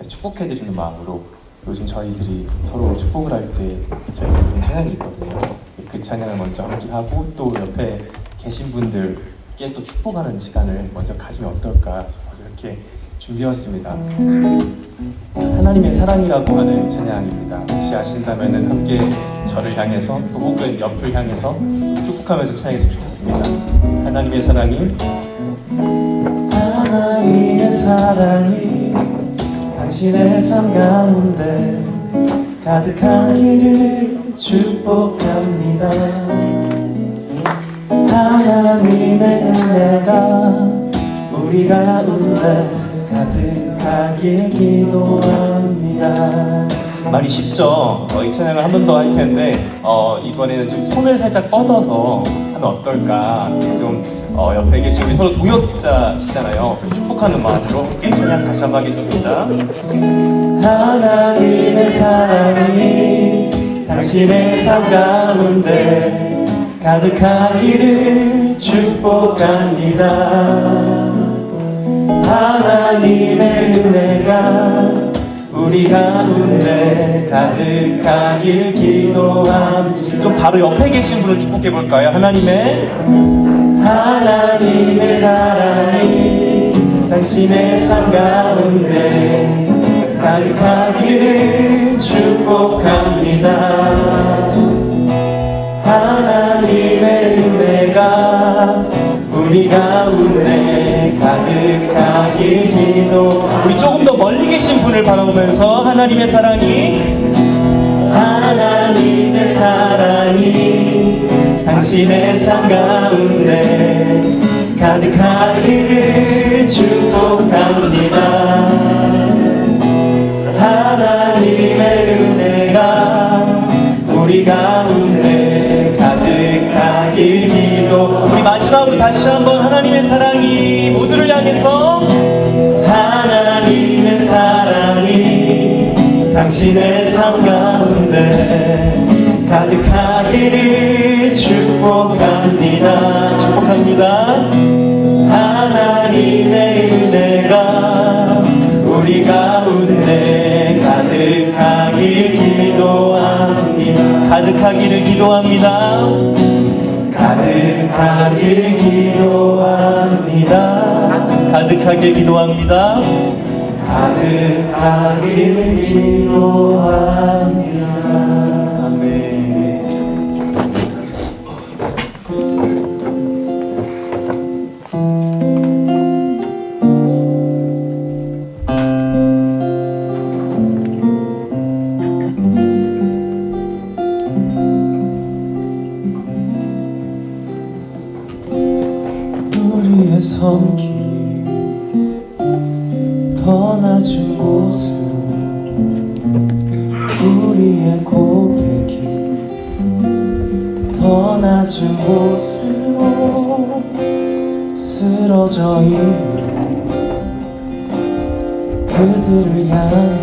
축복해드리는 마음으로 요즘 저희들이 서로 축복을 할 때 저희들이 찬양이 있거든요. 그 찬양을 먼저 함께 하고 또 옆에 계신 분들께 또 축복하는 시간을 먼저 가지면 어떨까 싶어서 이렇게 준비해왔습니다. 하나님의 사랑이라고 하는 찬양입니다. 혹시 아신다면 함께 저를 향해서 또 혹은 옆을 향해서 축복하면서 찬양했으면 좋겠습니다. 하나님의 사랑이 당신의 삶 가운데 가득하기를 축복합니다. 하나님의 은혜가 우리 가운데 가득하길 기도합니다. 말이 쉽죠? 이 찬양을 한 번 더 할 텐데 이번에는 좀 손을 살짝 뻗어서 하면 어떨까? 좀 옆에 계신 우리 서로 동역자시잖아요. 축복하는 마음으로 함께 찬양 다시 한번 하겠습니다. 하나님의 사랑이 당신의 삶 가운데 가득하기를 축복합니다. 하나님의 은혜가 우리 가운데 가득하길 기도합니다. 좀 바로 옆에 계신 분을 축복해 볼까요? 하나님의 사랑이 당신의 삶 가운데 가득하기를 축복합니다. 하나님의 은혜가 우리 가운데 가득하길 기도. 우리 조금 더 멀리 계신 분을 바라보면서 하나님의 사랑이 당신의 삶 가운데 가득하기를 축복합니다. 하나님의 은혜가 우리 가운데 가득하길 기도. 우리 마지막으로 다시 한번 하나님의 사랑이 모두를 향해서 하나님의 사랑이 당신의 삶 가운데 가득하기를 축복합니다. 축복합니다. 하나님의 은혜가 우리 가운데 가득하길 기도합니다. 가득하기를 기도합니다. 가득하길 기도합니다. 가득하길 기도합니다. 가득하길 기도합니다. 아멘. 우리의 손길 더 낮은 곳으로 우리의 고백이 더 낮은 곳으로 쓰러져 있는 그들을 향해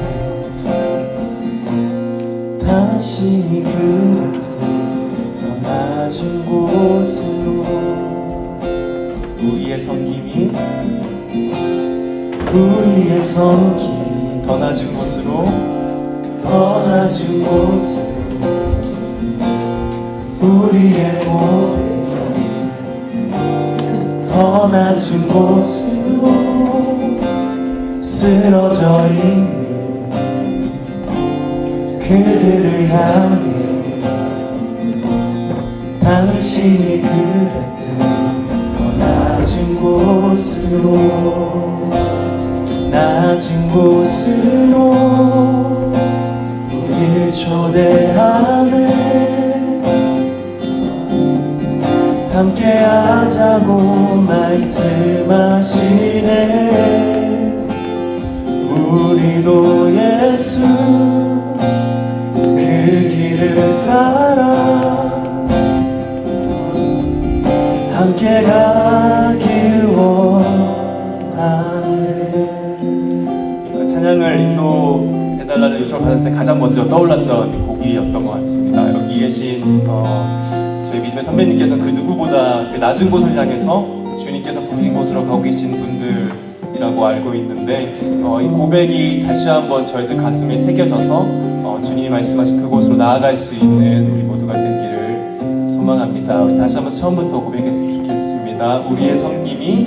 당신이 그랬듯 더 낮은 곳으로 우리의 섬김이 더 낮은 곳으로 우리의 고백이 더 낮은 곳으로 쓰러져 있는 그들을 향해 당신이 그랬듯 더 낮은 곳으로 우릴 초대하네. 함께하자고 말씀하시네. 우리도 예수 그 길을 따라 함께 가길 원하네. 찬양을 인도해달라는 요청을 받았을 때 가장 먼저 떠올랐던 곡이었던 것 같습니다. 여기 계신 저희 믿음의 선배님께서 그 누구보다 그 낮은 곳을 향해서 주님께서 부르신 곳으로 가고 계신 분들의 고백이라고 알고 있는데 이 고백이 다시 한번 저희들 가슴에 새겨져서 주님이 말씀하신 그곳으로 나아갈 수 있는 우리 모두가 되기를 소망합니다. 우리 다시 한번 처음부터 고백했으면 좋겠습니다. 우리의 섬김이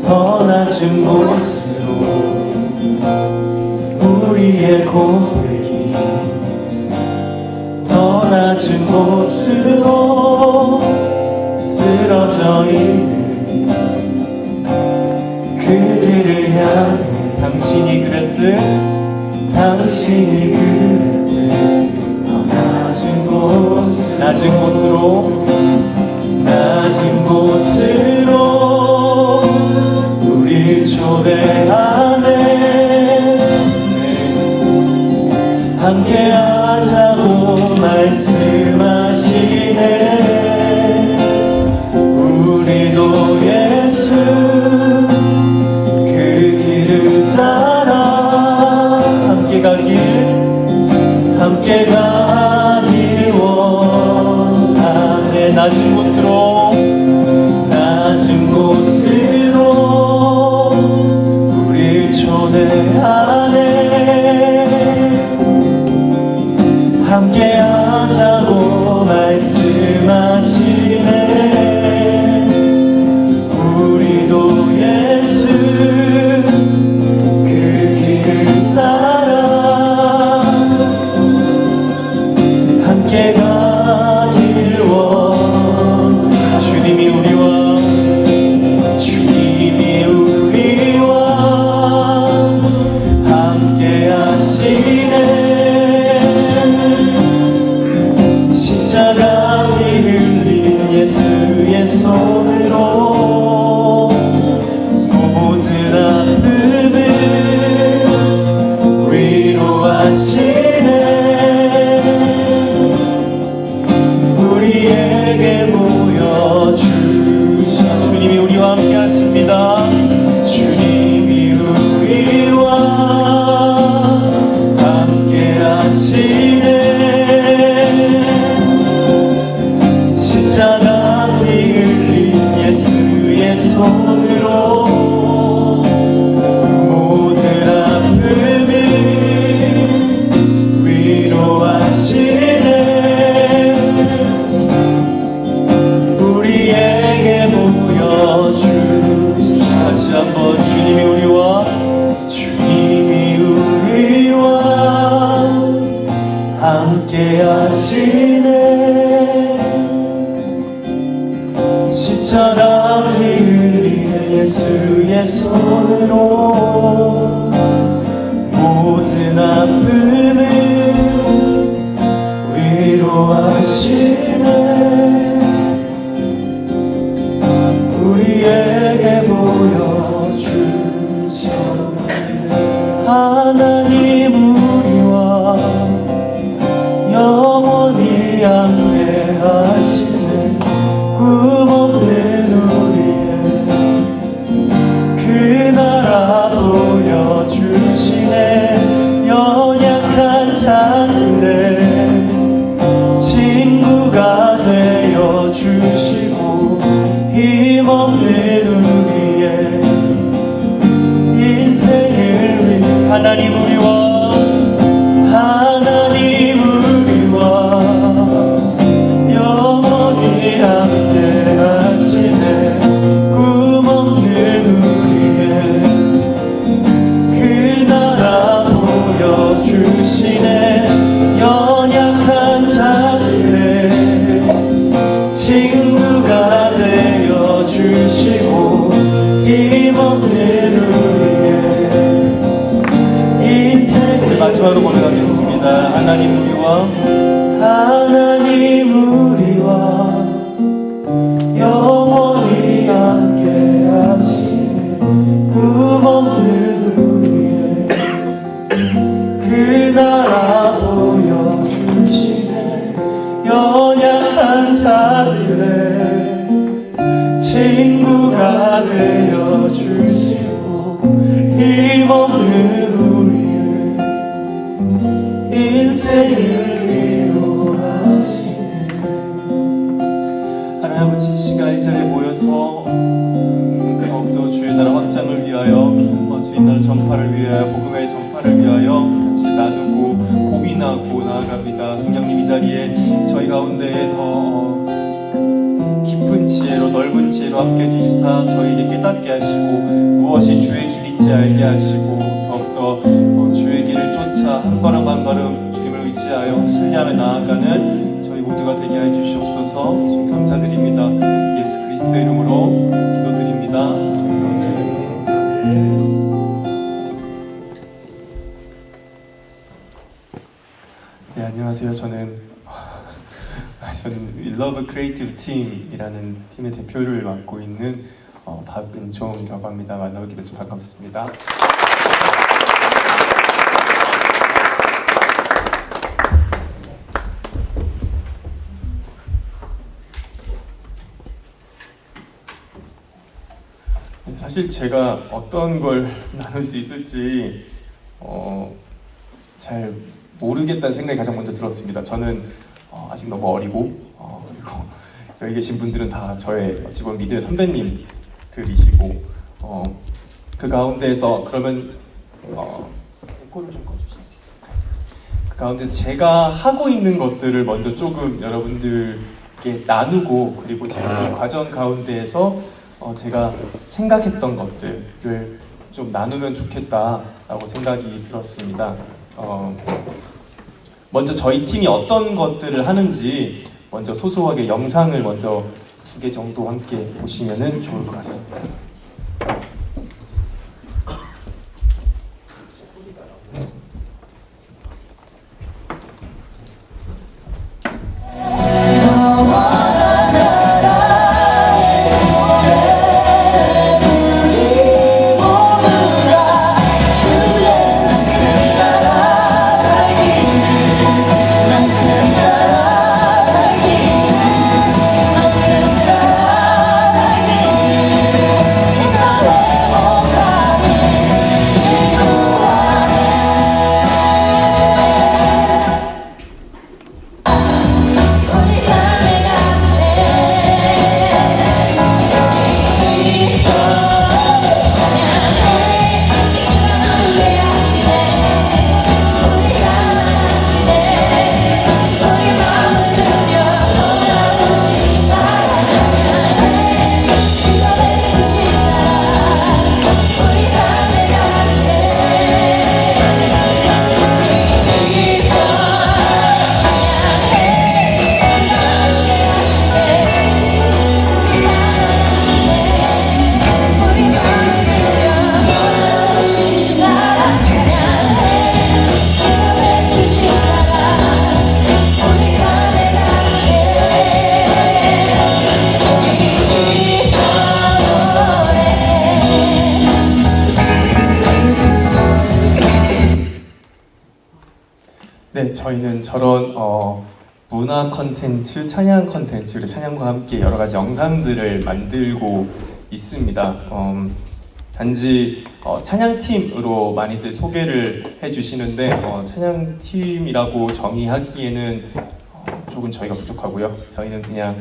더 낮은 곳으로 우리의 고백이 더 낮은 곳으로 쓰러져 있는 그들을 향해 당신이 그랬듯 더 낮은 곳으로 우리 초대하네. 함께하자고 말씀하시네. 우리도 예수 그 길을 따라 함께 가길 원하네. 낮은 곳으로 우리 초대하네. 함께하자고 말씀하시네. 우리도 예수 그 길을 따라 함께 가길 원. 주님이 우리와 함께 하시네. 십자가 피 흘린 예수의 손으로 모든 아픔을 위로하시네. 우리에게 보여주신 주님이 우리와 함께 하십니다. 주님이 우리와 함께 하시네. 십자가 피 흘린 예수의 손으로 모든 아픔을 위로하시네. 우리에게 보여주 다시 한번 주님이 우리와 함께 하시네. 십자가 피 흘린 예수의 손으로 모든 아픔을 위로하시네. 우리에게 보여주셨네. 하나님 우리와 영원히 함께 하시네. 꿈없는 우리의 그 나라 보여주시네. 연약한 자들의 친구가 되어주시고 힘없는 우리의 인생을 위해 하나님 우리와 영원히 함께 하시네. 꿈없는 우리에게 그 나라 보여주시네. 연약한 자들의 친구가 되어주시고 힘없는 우리의 인생을 마지막으로 고백하겠습니다. 하나님 우리와 영원히 함께 하시네. 꿈없는 우리의 그 나라 보여주시네. 연약한 자들의 친구가 되어주시고 힘없는 우리의 인생을 위로하시네. 주의 자리에 모여서 더욱더 주의 나라 확장을 위하여 주의 나라 전파를 위하여 복음의 전파를 위하여 같이 나누고 고민하고 나아갑니다. 성령님 이 자리에 저희 가운데 더 깊은 지혜로 넓은 지혜로 함께 해주시사 저희에게 깨닫게 하시고 무엇이 주의 길인지 알게 하시고 더욱더 주의 길을 쫓아 한 걸음 한 걸음 주님을 의지하여 신뢰하며 나아가는 저희 모두가 되게 해주시옵소서. 감사드립니다. 예수 그리스도의 이름으로 기도드립니다. 네, 안녕하세요. 저는 We Love Creative Team이라는 팀의 대표를 맡고 있는 박은종이라고 합니다. 만나뵙게 돼서 반갑습니다. 사실 제가 어떤 걸 나눌 수 있을지 잘 모르겠다는 생각이 가장 먼저 들었습니다. 저는 아직 너무 어리고 그리고 여기 계신 분들은 다 저의 어찌 보면 믿음의 선배님들이시고 그 가운데에서 그러면 에코를 좀 꺼주시겠어요? 그 가운데서 제가 하고 있는 것들을 먼저 조금 여러분들께 나누고 그리고 제가 그 과정 가운데에서 제가 생각했던 것들을 좀 나누면 좋겠다라고 생각이 들었습니다. 먼저 저희 팀이 어떤 것들을 하는지 먼저 소소하게 영상을 먼저 2개 정도 함께 보시면 좋을 것 같습니다. 네, 저희는 저런 문화 컨텐츠, 찬양 컨텐츠, 그리고 찬양과 함께 여러 가지 영상들을 만들고 있습니다. 단지 찬양팀으로 많이들 소개를 해주시는데 찬양팀이라고 정의하기에는 조금 저희가 부족하고요. 저희는 그냥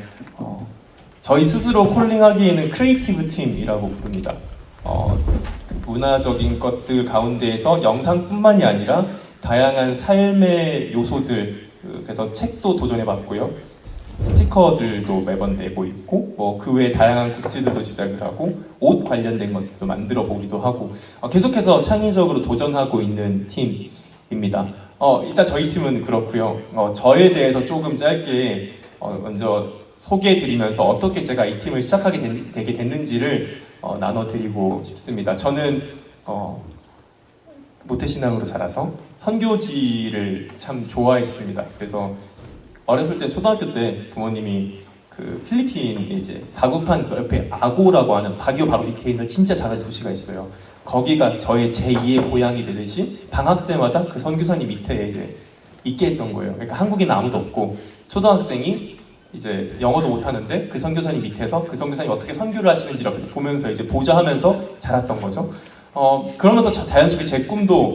저희 스스로 콜링하기에는 크리에이티브 팀이라고 부릅니다. 그 문화적인 것들 가운데에서 영상뿐만이 아니라 다양한 삶의 요소들, 그래서 책도 도전해봤고요. 스티커들도 매번 내고 있고 그 외에 다양한 굿즈들도 제작을 하고 옷 관련된 것들도 만들어 보기도 하고 계속해서 창의적으로 도전하고 있는 팀입니다. 일단 저희 팀은 그렇고요. 저에 대해서 조금 짧게 먼저 소개해드리면서 어떻게 제가 이 팀을 시작하게 되게 됐는지를 나눠드리고 싶습니다. 저는 모태신앙으로 자라서 선교지를 참 좋아했습니다. 그래서 어렸을 때 초등학교 때 부모님이 그 필리핀에 이제 다구판 옆에 아고라고 하는 바기오 바로 밑에 있는 진짜 작은 도시가 있어요. 거기가 저의 제2의 고향이 되듯이 방학 때마다 그 선교사님 밑에 이제 있게 했던 거예요. 그러니까 한국인은 아무도 없고 초등학생이 이제 영어도 못하는데 그 선교사님 밑에서 그 선교사님이 어떻게 선교를 하시는지 옆에서 보면서 이제 보좌하면서 자랐던 거죠. 그러면서 자연스럽게 제 꿈도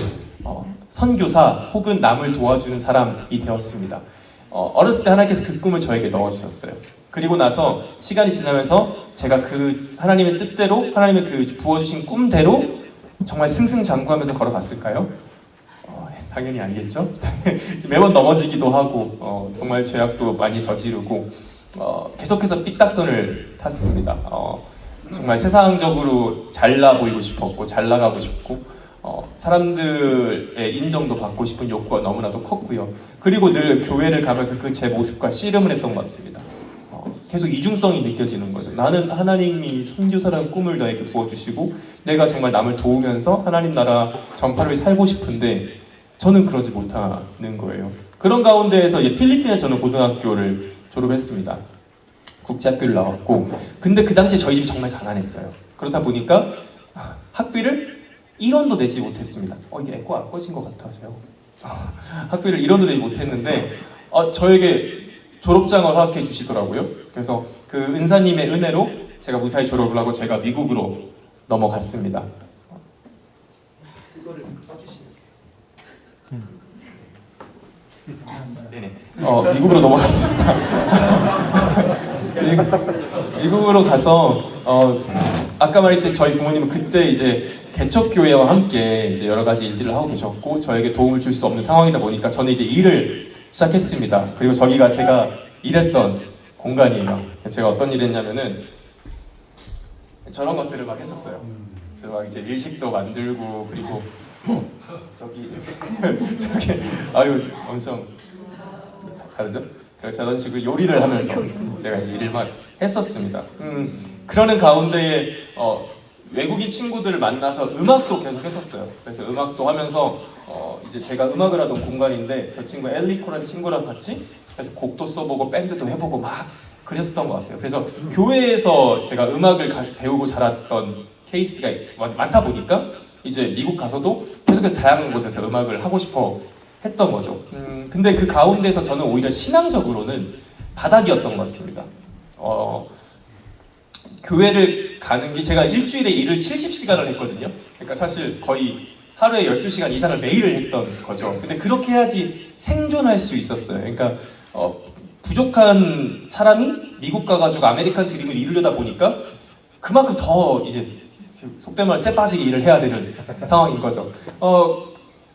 선교사 혹은 남을 도와주는 사람이 되었습니다. 어렸을 때 하나님께서 그 꿈을 저에게 넣어주셨어요. 그리고 나서 시간이 지나면서 제가 그 하나님의 뜻대로, 하나님의 그 부어주신 꿈대로 정말 승승장구하면서 걸어갔을까요? 당연히 아니겠죠. 매번 넘어지기도 하고 정말 죄악도 많이 저지르고 계속해서 삐딱선을 탔습니다. 정말 세상적으로 잘나 보이고 싶었고 잘 나가고 싶고 사람들의 인정도 받고 싶은 욕구가 너무나도 컸고요. 그리고 늘 교회를 가면서 그 제 모습과 씨름을 했던 것 같습니다. 계속 이중성이 느껴지는 거죠. 나는 하나님이 선교사라는 꿈을 나에게 부어주시고 내가 정말 남을 도우면서 하나님 나라 전파를 살고 싶은데 저는 그러지 못하는 거예요. 그런 가운데에서 이제 필리핀에 저는 고등학교를 졸업했습니다. 국제학교를 나왔고, 근데 그 당시에 저희 집이 정말 가난했어요. 그러다 보니까 학비를 1원도 내지 못했습니다. 이게 에코 안 꺼진 것 같아서요. 학비를 1원도 내지 못했는데 저에게 졸업장을 허락해 주시더라고요. 그래서 그 은사님의 은혜로 제가 무사히 졸업을 하고 제가 미국으로 넘어갔습니다. 이거를 써주시면. 네네. 미국으로 넘어갔습니다. 미국으로 가서 아까 말했듯이 저희 부모님은 그때 이제 개척교회와 함께 이제 여러 가지 일들을 하고 계셨고 저에게 도움을 줄 수 없는 상황이다 보니까 저는 이제 일을 시작했습니다. 그리고 저기가 제가 일했던 공간이에요. 제가 어떤 일을 했냐면은 저런 것들을 막 했었어요. 그래서 막 이제 일식도 만들고 그리고 저기 아유 엄청 다르죠? 그래서 저런 식으로 요리를 하면서 제가 이제 일을 막 했었습니다. 그러는 가운데에 외국인 친구들을 만나서 음악도 계속 했었어요. 그래서 음악도 하면서 이제 제가 음악을 하던 공간인데 저 친구 엘리코라는 친구랑 같이 그래서 곡도 써보고 밴드도 해보고 막 그랬었던 것 같아요. 그래서 교회에서 제가 음악을 배우고 자랐던 케이스가 많다 보니까 이제 미국 가서도 계속해서 다양한 곳에서 음악을 하고 싶어 했던 거죠. 근데 그 가운데서 저는 오히려 신앙적으로는 바닥이었던 것 같습니다. 교회를 가는 게 제가 일주일에 일을 70시간을 했거든요. 그러니까 사실 거의 하루에 12시간 이상을 매일 했던 거죠. 근데 그렇게 해야지 생존할 수 있었어요. 그러니까 부족한 사람이 미국 가가지고 아메리칸 드림을 이루려다 보니까 그만큼 더 이제 속된 말 쎄 빠지게 일을 해야 되는 상황인 거죠.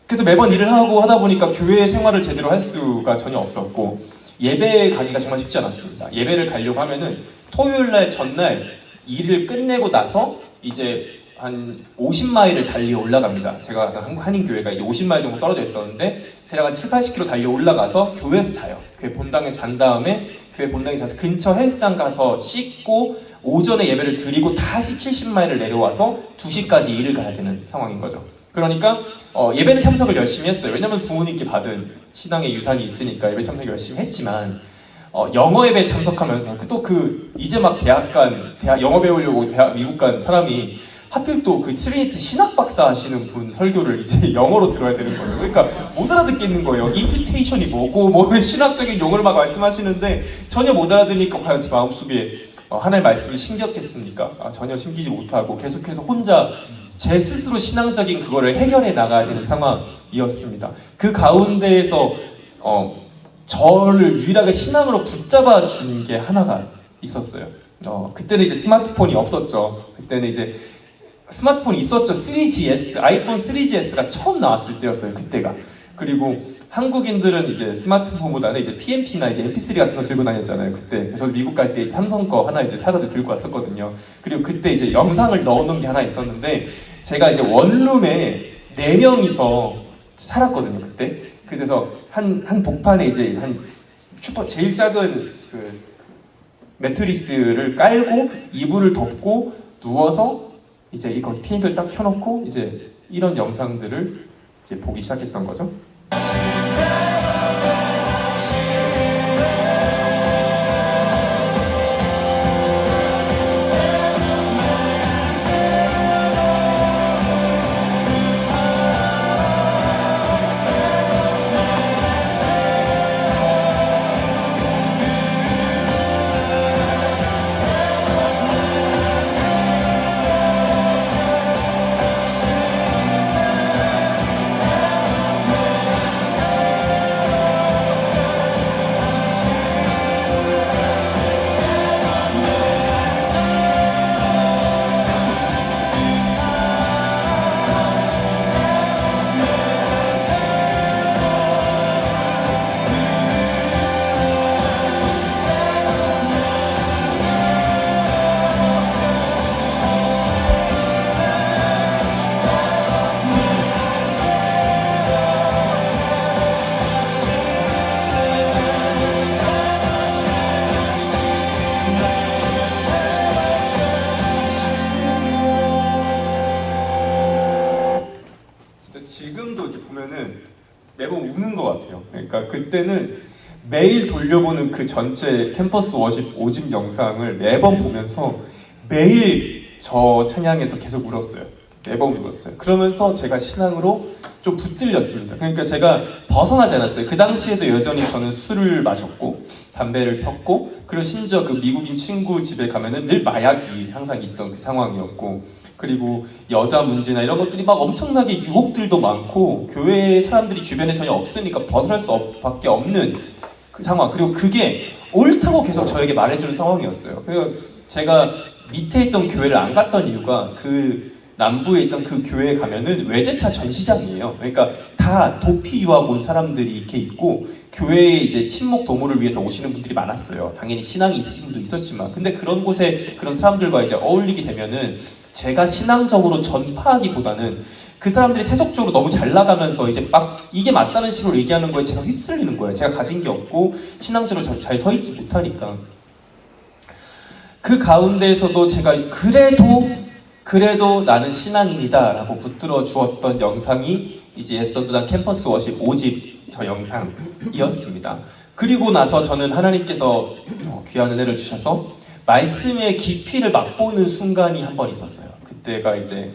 그래서 매번 일을 하고 하다 보니까 교회 생활을 제대로 할 수가 전혀 없었고 예배 가기가 정말 쉽지 않았습니다. 예배를 가려고 하면은 토요일 날 전날 일을 끝내고 나서 이제 한 50마일을 달려 올라갑니다. 제가 한인 교회가 이제 50마일 정도 떨어져 있었는데 대략 한 7, 80km 달려 올라가서 교회에서 자요. 교회 본당에서 잔 다음에 교회 본당에 자서 근처 헬스장 가서 씻고 오전에 예배를 드리고 다시 70마일을 내려와서 2시까지 일을 가야 되는 상황인 거죠. 그러니까 예배는 참석을 열심히 했어요. 왜냐면 부모님께 받은 신앙의 유산이 있으니까 예배 참석 열심히 했지만 영어 예배 참석하면서 또 이제 막 대학 영어 배우려고 미국 간 사람이 하필 또 그 트리니티 신학 박사 하시는 분 설교를 이제 영어로 들어야 되는 거죠. 그러니까 못 알아듣겠는 거예요. 임퓨테이션이 뭐고 뭐 신학적인 용어를 막 말씀하시는데 전혀 못 알아듣으니까 과연 제 마음속에 하나님의 말씀이 심겼겠습니까? 전혀 심기지 못하고 계속해서 혼자 제 스스로 신앙적인 그거를 해결해 나가야 되는 상황이었습니다. 그 가운데에서 저를 유일하게 신앙으로 붙잡아 준 게 하나가 있었어요. 그때는 이제 스마트폰이 없었죠. 그때는 이제 스마트폰이 있었죠. 3GS, 아이폰 3GS가 처음 나왔을 때였어요. 그때가. 그리고 한국인들은 이제 스마트폰보다는 이제 PMP나 이제 MP3 같은 거 들고 다녔잖아요. 그때. 저도 미국 갈 때 이제 삼성 거 하나 이제 사가지고 들고 왔었거든요. 그리고 그때 이제 영상을 넣어놓은 게 하나 있었는데 제가 이제 원룸에 4명이서 살았거든요. 그때. 그래서 한 복판에 이제 제일 작은 그 매트리스를 깔고 이불을 덮고 누워서 이제 이거 PMP를 딱 켜놓고 이제 이런 영상들을 이제 보기 시작했던 거죠. 매번 우는 것 같아요. 그러니까 그때는 매일 돌려보는 그 전체 캠퍼스 워십 5집 영상을 매번 보면서 매일 저 찬양에서 계속 울었어요. 매번 울었어요. 그러면서 제가 신앙으로 좀 붙들렸습니다. 그러니까 제가 벗어나지 않았어요. 그 당시에도 여전히 저는 술을 마셨고 담배를 폈고, 그리고 심지어 그 미국인 친구 집에 가면은 늘 마약이 항상 있던 그 상황이었고, 그리고 여자 문제나 이런 것들이 막 엄청나게 유혹들도 많고 교회 사람들이 주변에 전혀 없으니까 벗어날 수밖에 없는 그 상황, 그리고 그게 옳다고 계속 저에게 말해주는 상황이었어요. 그래서 제가 밑에 있던 교회를 안 갔던 이유가 그 남부에 있던 그 교회에 가면은 외제차 전시장이에요. 그러니까 다 도피 유학 온 사람들이 이렇게 있고 교회에 이제 친목 도모를 위해서 오시는 분들이 많았어요. 당연히 신앙이 있으신 분도 있었지만, 근데 그런 곳에 그런 사람들과 이제 어울리게 되면은 제가 신앙적으로 전파하기보다는 그 사람들이 세속적으로 너무 잘 나가면서 이제 막 이게 맞다는 식으로 얘기하는 거에 제가 휩쓸리는 거예요. 제가 가진 게 없고 신앙적으로 잘 서 있지 못하니까. 그 가운데에서도 제가 그래도 나는 신앙인이다 라고 붙들어 주었던 영상이 이제 예수전도단 캠퍼스 워십 5집 저 영상이었습니다. 그리고 나서 저는 하나님께서 귀한 은혜를 주셔서 말씀의 깊이를 맛보는 순간이 한 번 있었어요. 그때가 이제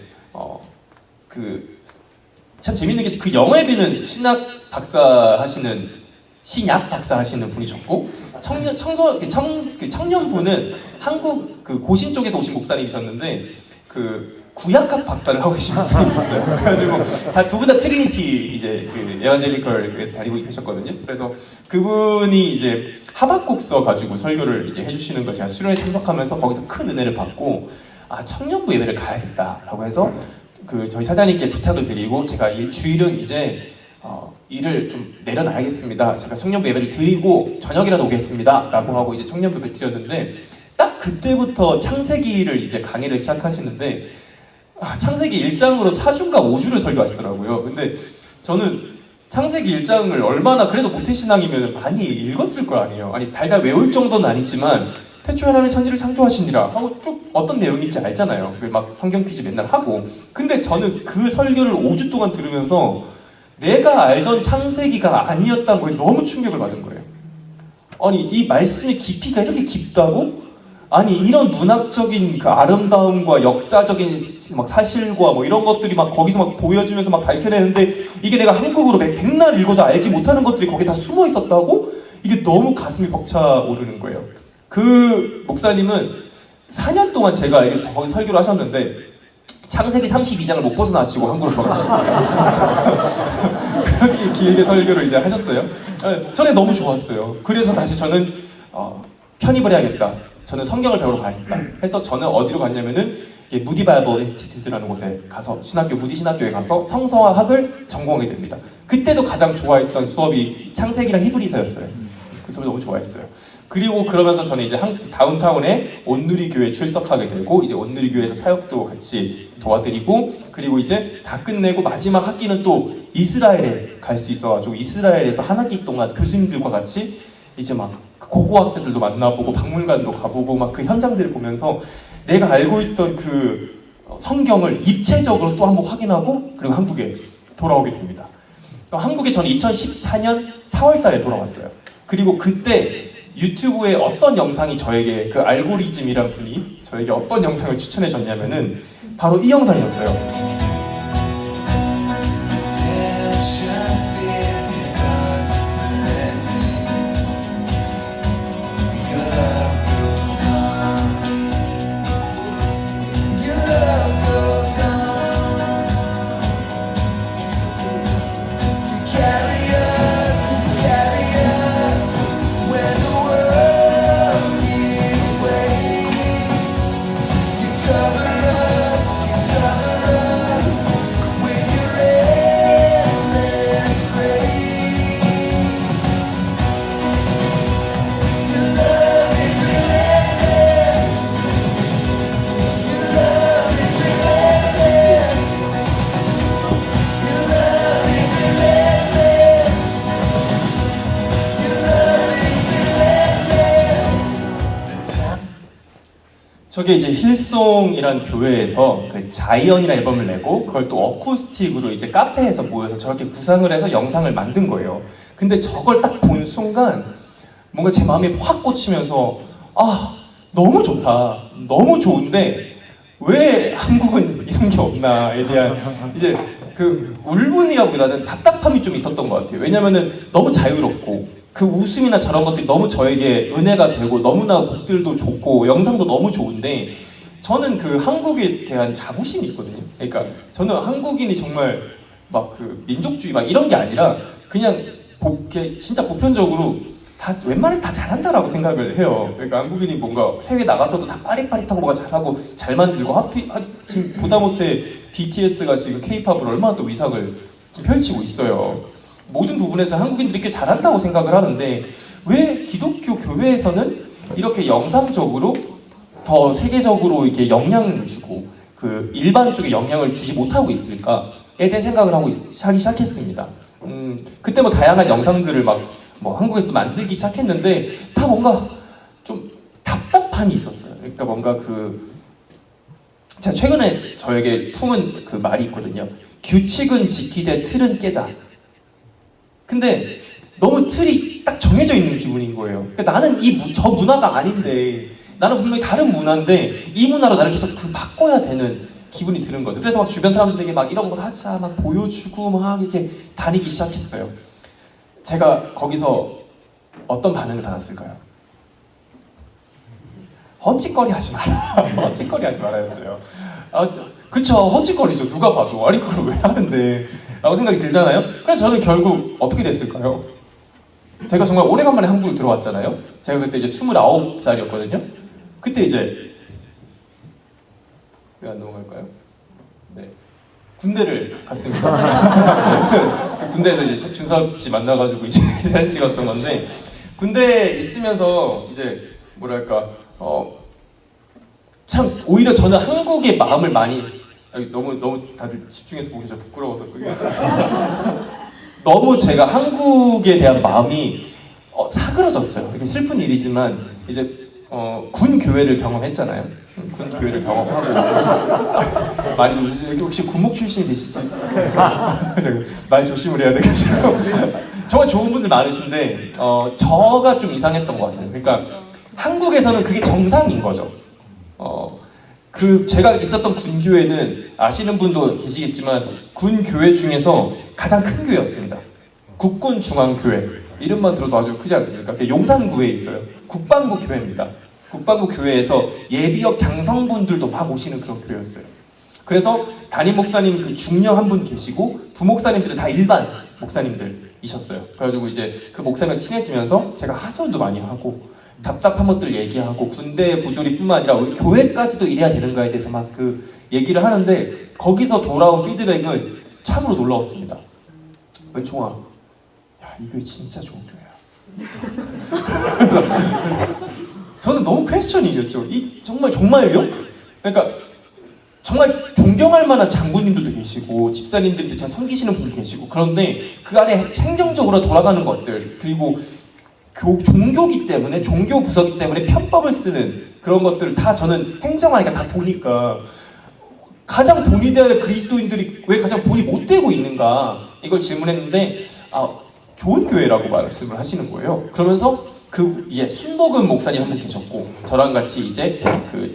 참 재밌는 게 그 영어에비는 신약 박사 하시는 분이셨고, 청년부는 한국 그 고신 쪽에서 오신 목사님이셨는데 그 구약학 박사를 하고 계신 분이셨어요. 그래가지고 두 분 다 트리니티 이제 그 에반젤리컬에서 다니고 계셨거든요. 그래서 그분이 이제 하박국서 가지고 설교를 이제 해주시는 걸 제가 수련회 참석하면서 거기서 큰 은혜를 받고, 청년부 예배를 가야겠다라고 해서 그 저희 사장님께 부탁을 드리고, 제가 주일은 이제 일을 좀 내려놔야겠습니다. 제가 청년부 예배를 드리고 저녁이라도 오겠습니다 라고 하고 이제 청년부 예배를 드렸는데, 딱 그때부터 창세기를 이제 강의를 시작하시는데 창세기 1장으로 4주인가 5주를 설교하시더라고요. 근데 저는 창세기 1장을 얼마나 그래도 모태신앙이면 많이 읽었을 거 아니에요. 아니 달달 외울 정도는 아니지만 태초에 하나님이 천지를 창조하시니라 하고 쭉 어떤 내용인지 알잖아요. 막 성경 퀴즈 맨날 하고. 근데 저는 그 설교를 5주 동안 들으면서 내가 알던 창세기가 아니었다는 거에 너무 충격을 받은 거예요. 아니 이 말씀의 깊이가 이렇게 깊다고? 아니 이런 문학적인 그 아름다움과 역사적인 막 사실과 뭐 이런 것들이 막 거기서 막 보여주면서 막 밝혀내는데, 이게 내가 한국어로 백날 읽어도 알지 못하는 것들이 거기에 다 숨어 있었다고? 이게 너무 가슴이 벅차오르는 거예요. 그 목사님은 4년 동안 제가 알기로 거기 설교를 하셨는데 창세기 32장을 못 벗어나시고 한국으로 돌아가셨습니다. 그렇게 길게 설교를 이제 하셨어요. 저는 너무 좋았어요. 그래서 다시 저는 편입을 해야겠다. 저는 성경을 배우러 가야겠다 해서 저는 어디로 갔냐면은 무디 바이블 인스티튜트라는 곳에 가서 무디 신학교에 가서 성서학을 전공하게 됩니다. 그때도 가장 좋아했던 수업이 창세기랑 히브리서였어요. 그 수업을 너무 좋아했어요. 그리고 그러면서 저는 이제 다운타운에 온누리교회에 출석하게 되고, 이제 온누리교회에서 사역도 같이 도와드리고, 그리고 이제 다 끝내고 마지막 학기는 또 이스라엘에 갈 수 있어가지고 이스라엘에서 한 학기 동안 교수님들과 같이 이제 막 고고학자들도 만나보고 박물관도 가보고 막 그 현장들을 보면서 내가 알고 있던 그 성경을 입체적으로 또 한번 확인하고, 그리고 한국에 돌아오게 됩니다. 한국에 저는 2014년 4월 달에 돌아왔어요. 그리고 그때 유튜브에 어떤 영상이 저에게, 그 알고리즘이란 분이 저에게 어떤 영상을 추천해 줬냐면은 바로 이 영상이었어요. 저게 이제 힐송이란 교회에서 그 자이언이라는 앨범을 내고 그걸 또 어쿠스틱으로 이제 카페에서 모여서 저렇게 구상을 해서 영상을 만든 거예요. 근데 저걸 딱 본 순간 뭔가 제 마음이 확 꽂히면서 아 너무 좋다, 너무 좋은데 왜 한국은 이런 게 없나에 대한 이제 그 울분이라기보다는 답답함이 좀 있었던 것 같아요. 왜냐면은 너무 자유롭고 그 웃음이나 저런 것들이 너무 저에게 은혜가 되고 너무나 곡들도 좋고 영상도 너무 좋은데 저는 그 한국에 대한 자부심이 있거든요. 그러니까 저는 한국인이 정말 막 그 민족주의 막 이런 게 아니라 그냥 진짜 보편적으로 다 웬만해서 다 잘한다라고 생각을 해요. 그러니까 한국인이 뭔가 해외 나가서도 다 빠릿빠릿하고 뭔가 잘하고 잘 만들고 지금 보다 못해 BTS가 지금 K-팝을 얼마나 또 위상을 지금 펼치고 있어요. 모든 부분에서 한국인들이 꽤 잘한다고 생각을 하는데 왜 기독교 교회에서는 이렇게 영상적으로 더 세계적으로 이렇게 영향을 주고 그 일반 쪽에 영향을 주지 못하고 있을까에 대한 생각을 하기 시작했습니다. 그때 뭐 다양한 영상들을 막 뭐 한국에서도 만들기 시작했는데 다 뭔가 좀 답답함이 있었어요. 그러니까 뭔가 제가 최근에 저에게 품은 그 말이 있거든요. 규칙은 지키되 틀은 깨자. 근데 너무 틀이 딱 정해져 있는 기분인 거예요. 그러니까 나는 저 문화가 아닌데 나는 분명히 다른 문화인데 이 문화로 나를 계속 바꿔야 되는 기분이 드는 거죠. 그래서 막 주변 사람들에게 막 이런 걸 하자 막 보여주고 막 이렇게 다니기 시작했어요. 제가 거기서 어떤 반응을 받았을까요? 헛짓거리 하지 마라. 헛짓거리 하지 말아였어요. 그쵸, 헛짓거리죠. 누가 봐도 아니 그걸 왜 하는데 라고 생각이 들잖아요. 그래서 저는 결국 어떻게 됐을까요? 제가 정말 오래간만에 한국에 들어왔잖아요. 제가 그때 이제 29살이었거든요. 그때 이제 왜 안 넘어갈까요? 네, 군대를 갔습니다. 그 군대에서 이제 준섭 씨 만나가지고 이제 사진 찍었던 건데 군대에 있으면서 이제 뭐랄까 참 오히려 저는 한국의 마음을 많이 너무 다들 집중해서 보기 좀 부끄러워서 너무 제가 한국에 대한 마음이 사그러졌어요. 이게 슬픈 일이지만 이제 군 교회를 경험했잖아요. 군 교회를 경험하고 많이 웃으시죠? 혹시 군목 출신이 되시죠? 말 조심을 해야 되겠어요. 정말 좋은 분들 많으신데 저가 좀 이상했던 것 같아요. 그러니까 한국에서는 그게 정상인 거죠. 제가 있었던 군교회는 아시는 분도 계시겠지만 군교회 중에서 가장 큰 교회였습니다. 국군중앙교회 이름만 들어도 아주 크지 않습니까? 용산구에 있어요. 국방부 교회입니다. 국방부 교회에서 예비역 장성분들도 막 오시는 그런 교회였어요. 그래서 담임 목사님 그 중령 한 분 계시고 부목사님들은 다 일반 목사님들이셨어요. 그래가지고 이제 그 목사님과 친해지면서 제가 하소연도 많이 하고 답답한 것들 얘기하고 군대 부조리뿐만 아니라 왜 교회까지도 이래야 되는가에 대해서 막 그 얘기를 하는데 거기서 돌아온 피드백은 참으로 놀라웠습니다. 은총아, 야, 이 교회 진짜 좋은 교회야. 그래서 저는 너무 퀘스천이었죠. 정말요? 그러니까 정말 존경할 만한 장군님들도 계시고 집사님들도 잘 섬기시는 분도 계시고 그런데 그 안에 행정적으로 돌아가는 것들 그리고 종교기 때문에 종교 부서기 때문에 편법을 쓰는 그런 것들을 다 저는 행정하니까 다 보니까 가장 본이 되어야 할 그리스도인들이 왜 가장 본이 못 되고 있는가 이걸 질문했는데 좋은 교회라고 말씀을 하시는 거예요. 그러면서 순복음 목사님 한 분 계셨고 저랑 같이 이제 그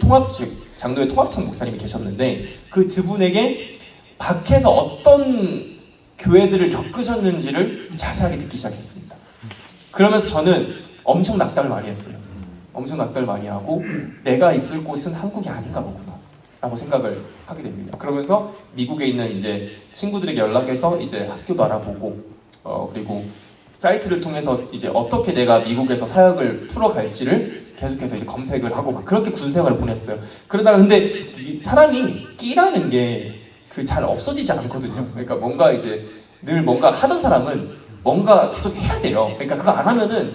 장로회 통합측 목사님이 계셨는데 그 두 분에게 밖에서 어떤 교회들을 겪으셨는지를 자세하게 듣기 시작했습니다. 그러면서 저는 엄청 낙담을 많이 했어요. 엄청 낙담을 많이 하고 내가 있을 곳은 한국이 아닌가 보구나 라고 생각을 하게 됩니다. 그러면서 미국에 있는 이제 친구들에게 연락해서 이제 학교도 알아보고 그리고 사이트를 통해서 이제 어떻게 내가 미국에서 사역을 풀어갈지를 계속해서 이제 검색을 하고 막 그렇게 군 생활을 보냈어요. 그러다가 근데 사람이 끼라는 게 잘 없어지지 않거든요. 그러니까 뭔가 이제 늘 뭔가 하던 사람은 뭔가 계속 해야 돼요. 그러니까 그거 안 하면은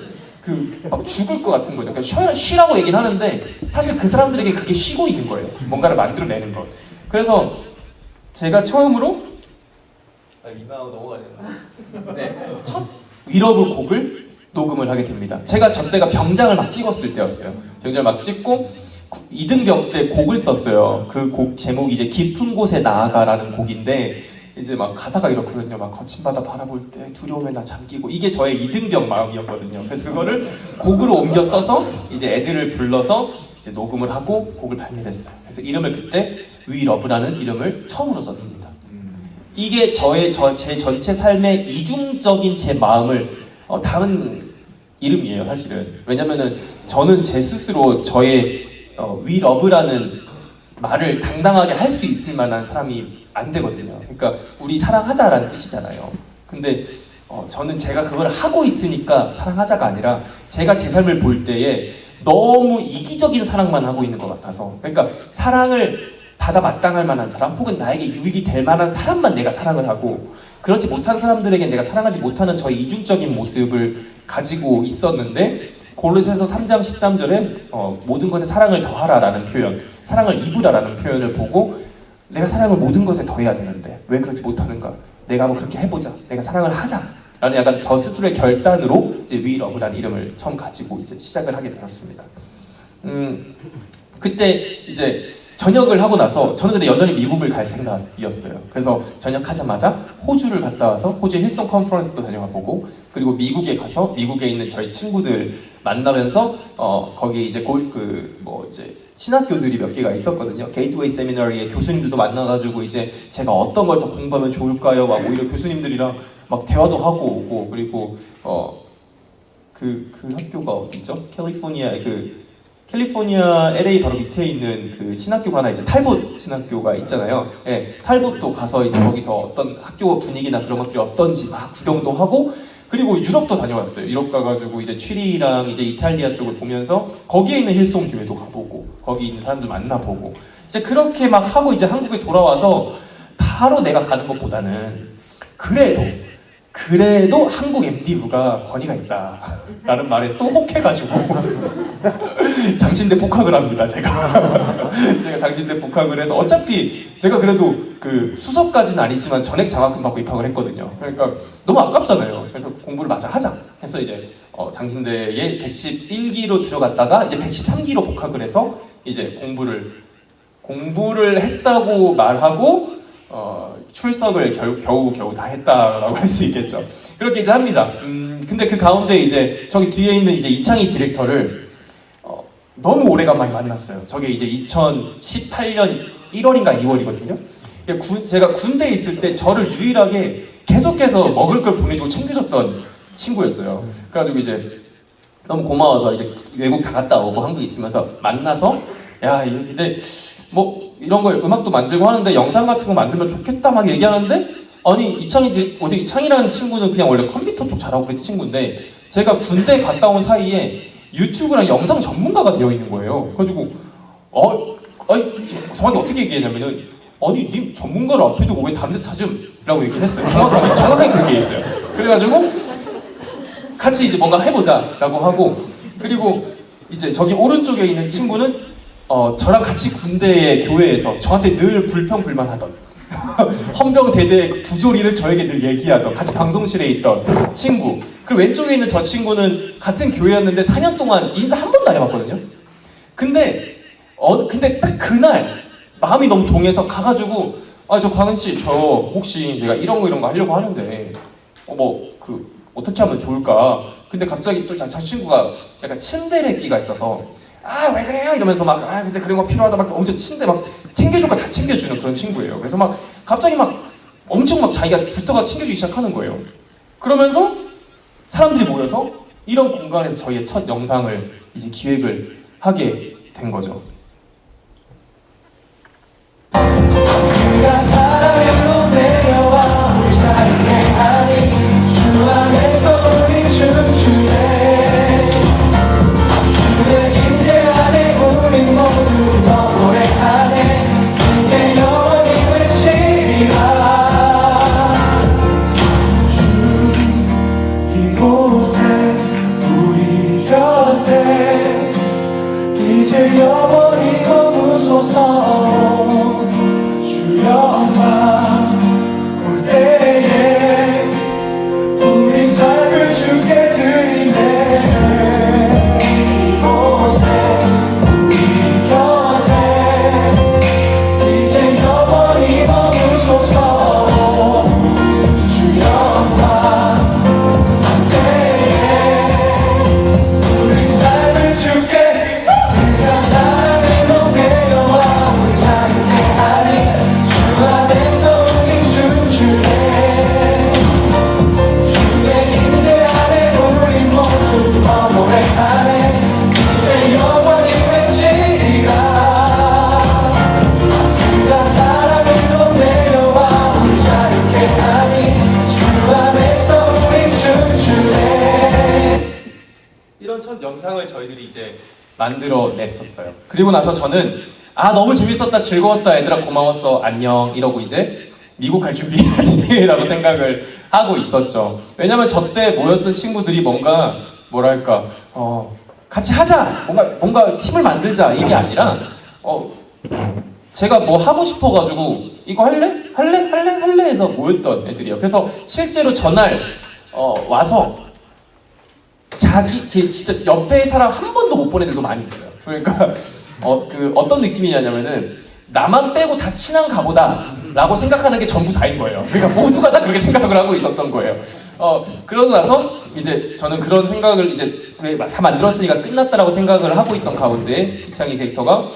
막 죽을 것 같은 거죠. 그러니까 쉬라고 얘기는 하는데 사실 그 사람들에게 그게 쉬고 있는 거예요. 뭔가를 만들어내는 것. 그래서 제가 처음으로 이마하고 넘어가야 되나? 네, 첫 위러브 곡을 녹음을 하게 됩니다. 제가 저 때가 병장을 막 찍었을 때였어요. 병장을 막 찍고 이등병 때 곡을 썼어요. 그 곡 제목이 이제 깊은 곳에 나아가라는 곡인데 이제 막 가사가 이렇거든요. 막 거친 바다 바라볼 때 두려움에 나 잠기고, 이게 저의 이등병 마음이었거든요. 그래서 그거를 곡으로 옮겨 써서 이제 애들을 불러서 이제 녹음을 하고 곡을 발매를 했어요. 그래서 이름을 그때 We Love라는 이름을 처음으로 썼습니다. 이게 제 전체 삶의 이중적인 제 마음을 담은 이름이에요, 사실은. 왜냐면은 저는 제 스스로 저의 We Love라는 말을 당당하게 할 수 있을 만한 사람이 안 되거든요. 그러니까 우리 사랑하자라는 뜻이잖아요. 근데 저는 제가 그걸 하고 있으니까 사랑하자가 아니라 제가 제 삶을 볼 때에 너무 이기적인 사랑만 하고 있는 것 같아서, 그러니까 사랑을 받아 마땅할 만한 사람 혹은 나에게 유익이 될 만한 사람만 내가 사랑을 하고, 그렇지 못한 사람들에게 내가 사랑하지 못하는 저의 이중적인 모습을 가지고 있었는데, 골로새서 3장 13절에 모든 것에 사랑을 더하라라는 표현, 사랑을 입으라라는 표현을 보고 내가 사랑을 모든 것에 더해야 되는데 왜 그렇지 못하는가? 내가 한번 그렇게 해보자. 내가 사랑을 하자. 라는 약간 저 스스로의 결단으로 이제 We Love라는 이름을 처음 가지고 이제 시작을 하게 되었습니다. 그때 이제 전역을 하고 나서 저는 근데 여전히 미국을 갈 생각이었어요. 그래서 전역하자마자 호주를 갔다 와서 호주의 힐송 컨퍼런스도 다녀와 보고, 그리고 미국에 가서 미국에 있는 저희 친구들 만나면서 거기 이제 이제 신학교들이 몇 개가 있었거든요. 게이트웨이 세미나리의 교수님들도 만나가지고 이제 제가 어떤 걸 더 공부하면 좋을까요? 막 오히려 교수님들이랑 막 대화도 하고 오고, 그리고 그 학교가 어디죠? 캘리포니아 LA 바로 밑에 있는 그 신학교가 하나 이제 탈봇 신학교가 있잖아요. 예, 탈봇도 가서 이제 거기서 어떤 학교 분위기나 그런 것들이 어떤지 막 구경도 하고, 그리고 유럽도 다녀왔어요. 유럽 가가지고 이제 취리랑 이제 이탈리아 쪽을 보면서 거기에 있는 힐송 교회도 가보고 거기 있는 사람들 만나보고, 이제 그렇게 막 하고 이제 한국에 돌아와서 바로 내가 가는 것보다는 그래도 한국 MD부가 권위가 있다라는 말에 또 혹해가지고 장신대 복학을 합니다. 제가 장신대 복학을 해서, 어차피 제가 그래도 그 수석까지는 아니지만 전액 장학금 받고 입학을 했거든요. 그러니까 너무 아깝잖아요. 그래서 공부를 마저 하자 해서 이제 장신대에 111기로 들어갔다가 이제 113기로 복학을 해서 이제 공부를 했다고 말하고 출석을 겨우 다 했다라고 할 수 있겠죠. 그렇게 이제 합니다. 근데 그 가운데 이제 저기 뒤에 있는 이제 이창희 디렉터를 너무 오래간만에 만났어요. 저게 이제 2018년 1월인가 2월이거든요. 제가 군대에 있을 때 저를 유일하게 계속해서 먹을 걸 보내주고 챙겨줬던 친구였어요. 그래가지고 이제 너무 고마워서 이제 외국 다 갔다 오고 한국에 있으면서 만나서, 야, 근데 뭐 이런 거 음악도 만들고 하는데 영상 같은 거 만들면 좋겠다 막 얘기하는데, 아니 이창이라는 친구는 그냥 원래 컴퓨터 쪽 잘하고 그랬던 친구인데 제가 군대 갔다 온 사이에 유튜브랑 영상 전문가가 되어 있는 거예요. 그래가지고 정확히 어떻게 얘기했냐면은, 아니 님 전문가를 앞에 두고 왜 다른 데 찾음? 라고 얘기를 했어요. 정확하게 그렇게 얘기했어요. 그래가지고 같이 이제 뭔가 해보자 라고 하고, 그리고 이제 저기 오른쪽에 있는 친구는 저랑 같이 군대의 교회에서 저한테 늘 불평불만하던 헌병대대의 그 부조리를 저에게 늘 얘기하던, 같이 방송실에 있던 친구. 그리고 왼쪽에 있는 저 친구는 같은 교회였는데 4년 동안 인사 한 번도 안 해봤거든요. 근데 딱 그날 마음이 너무 동해서 가가지고, 저 광은씨, 저 혹시 내가 이런 거 하려고 하는데 어떻게 하면 좋을까? 근데 갑자기 또 저 친구가 약간 친데레기가 있어서, 왜 그래요? 이러면서 근데 그런 거 필요하다 막 엄청 막 챙겨줄 거 다 챙겨주는 그런 친구예요. 그래서 막 갑자기 엄청 자기가 붙어가 챙겨주기 시작하는 거예요. 그러면서 사람들이 모여서 이런 공간에서 저희의 첫 영상을 이제 기획을 하게 된 거죠. 이제 영원히 만들어냈었어요. 그리고 나서 저는 너무 재밌었다, 즐거웠다, 얘들아 고마웠어, 안녕 이러고 이제 미국 갈 준비해야지 라고 생각을 하고 있었죠. 왜냐면 저 때 모였던 친구들이 뭔가 뭐랄까 같이 하자, 뭔가 팀을 만들자 이게 아니라 제가 뭐 하고 싶어가지고 이거 할래 해서 모였던 애들이에요. 그래서 실제로 전날 와서 진짜 옆에 사람 한 번도 못 본 애들도 많이 있어요. 그러니까 어떤 느낌이냐면은 나만 빼고 다 친한가 보다 라고 생각하는 게 전부 다인 거예요. 그러니까 모두가 다 그렇게 생각을 하고 있었던 거예요. 그러고 나서 이제 저는 그런 생각을 이제 다 만들었으니까 끝났다라고 생각을 하고 있던 가운데 이창희 캐릭터가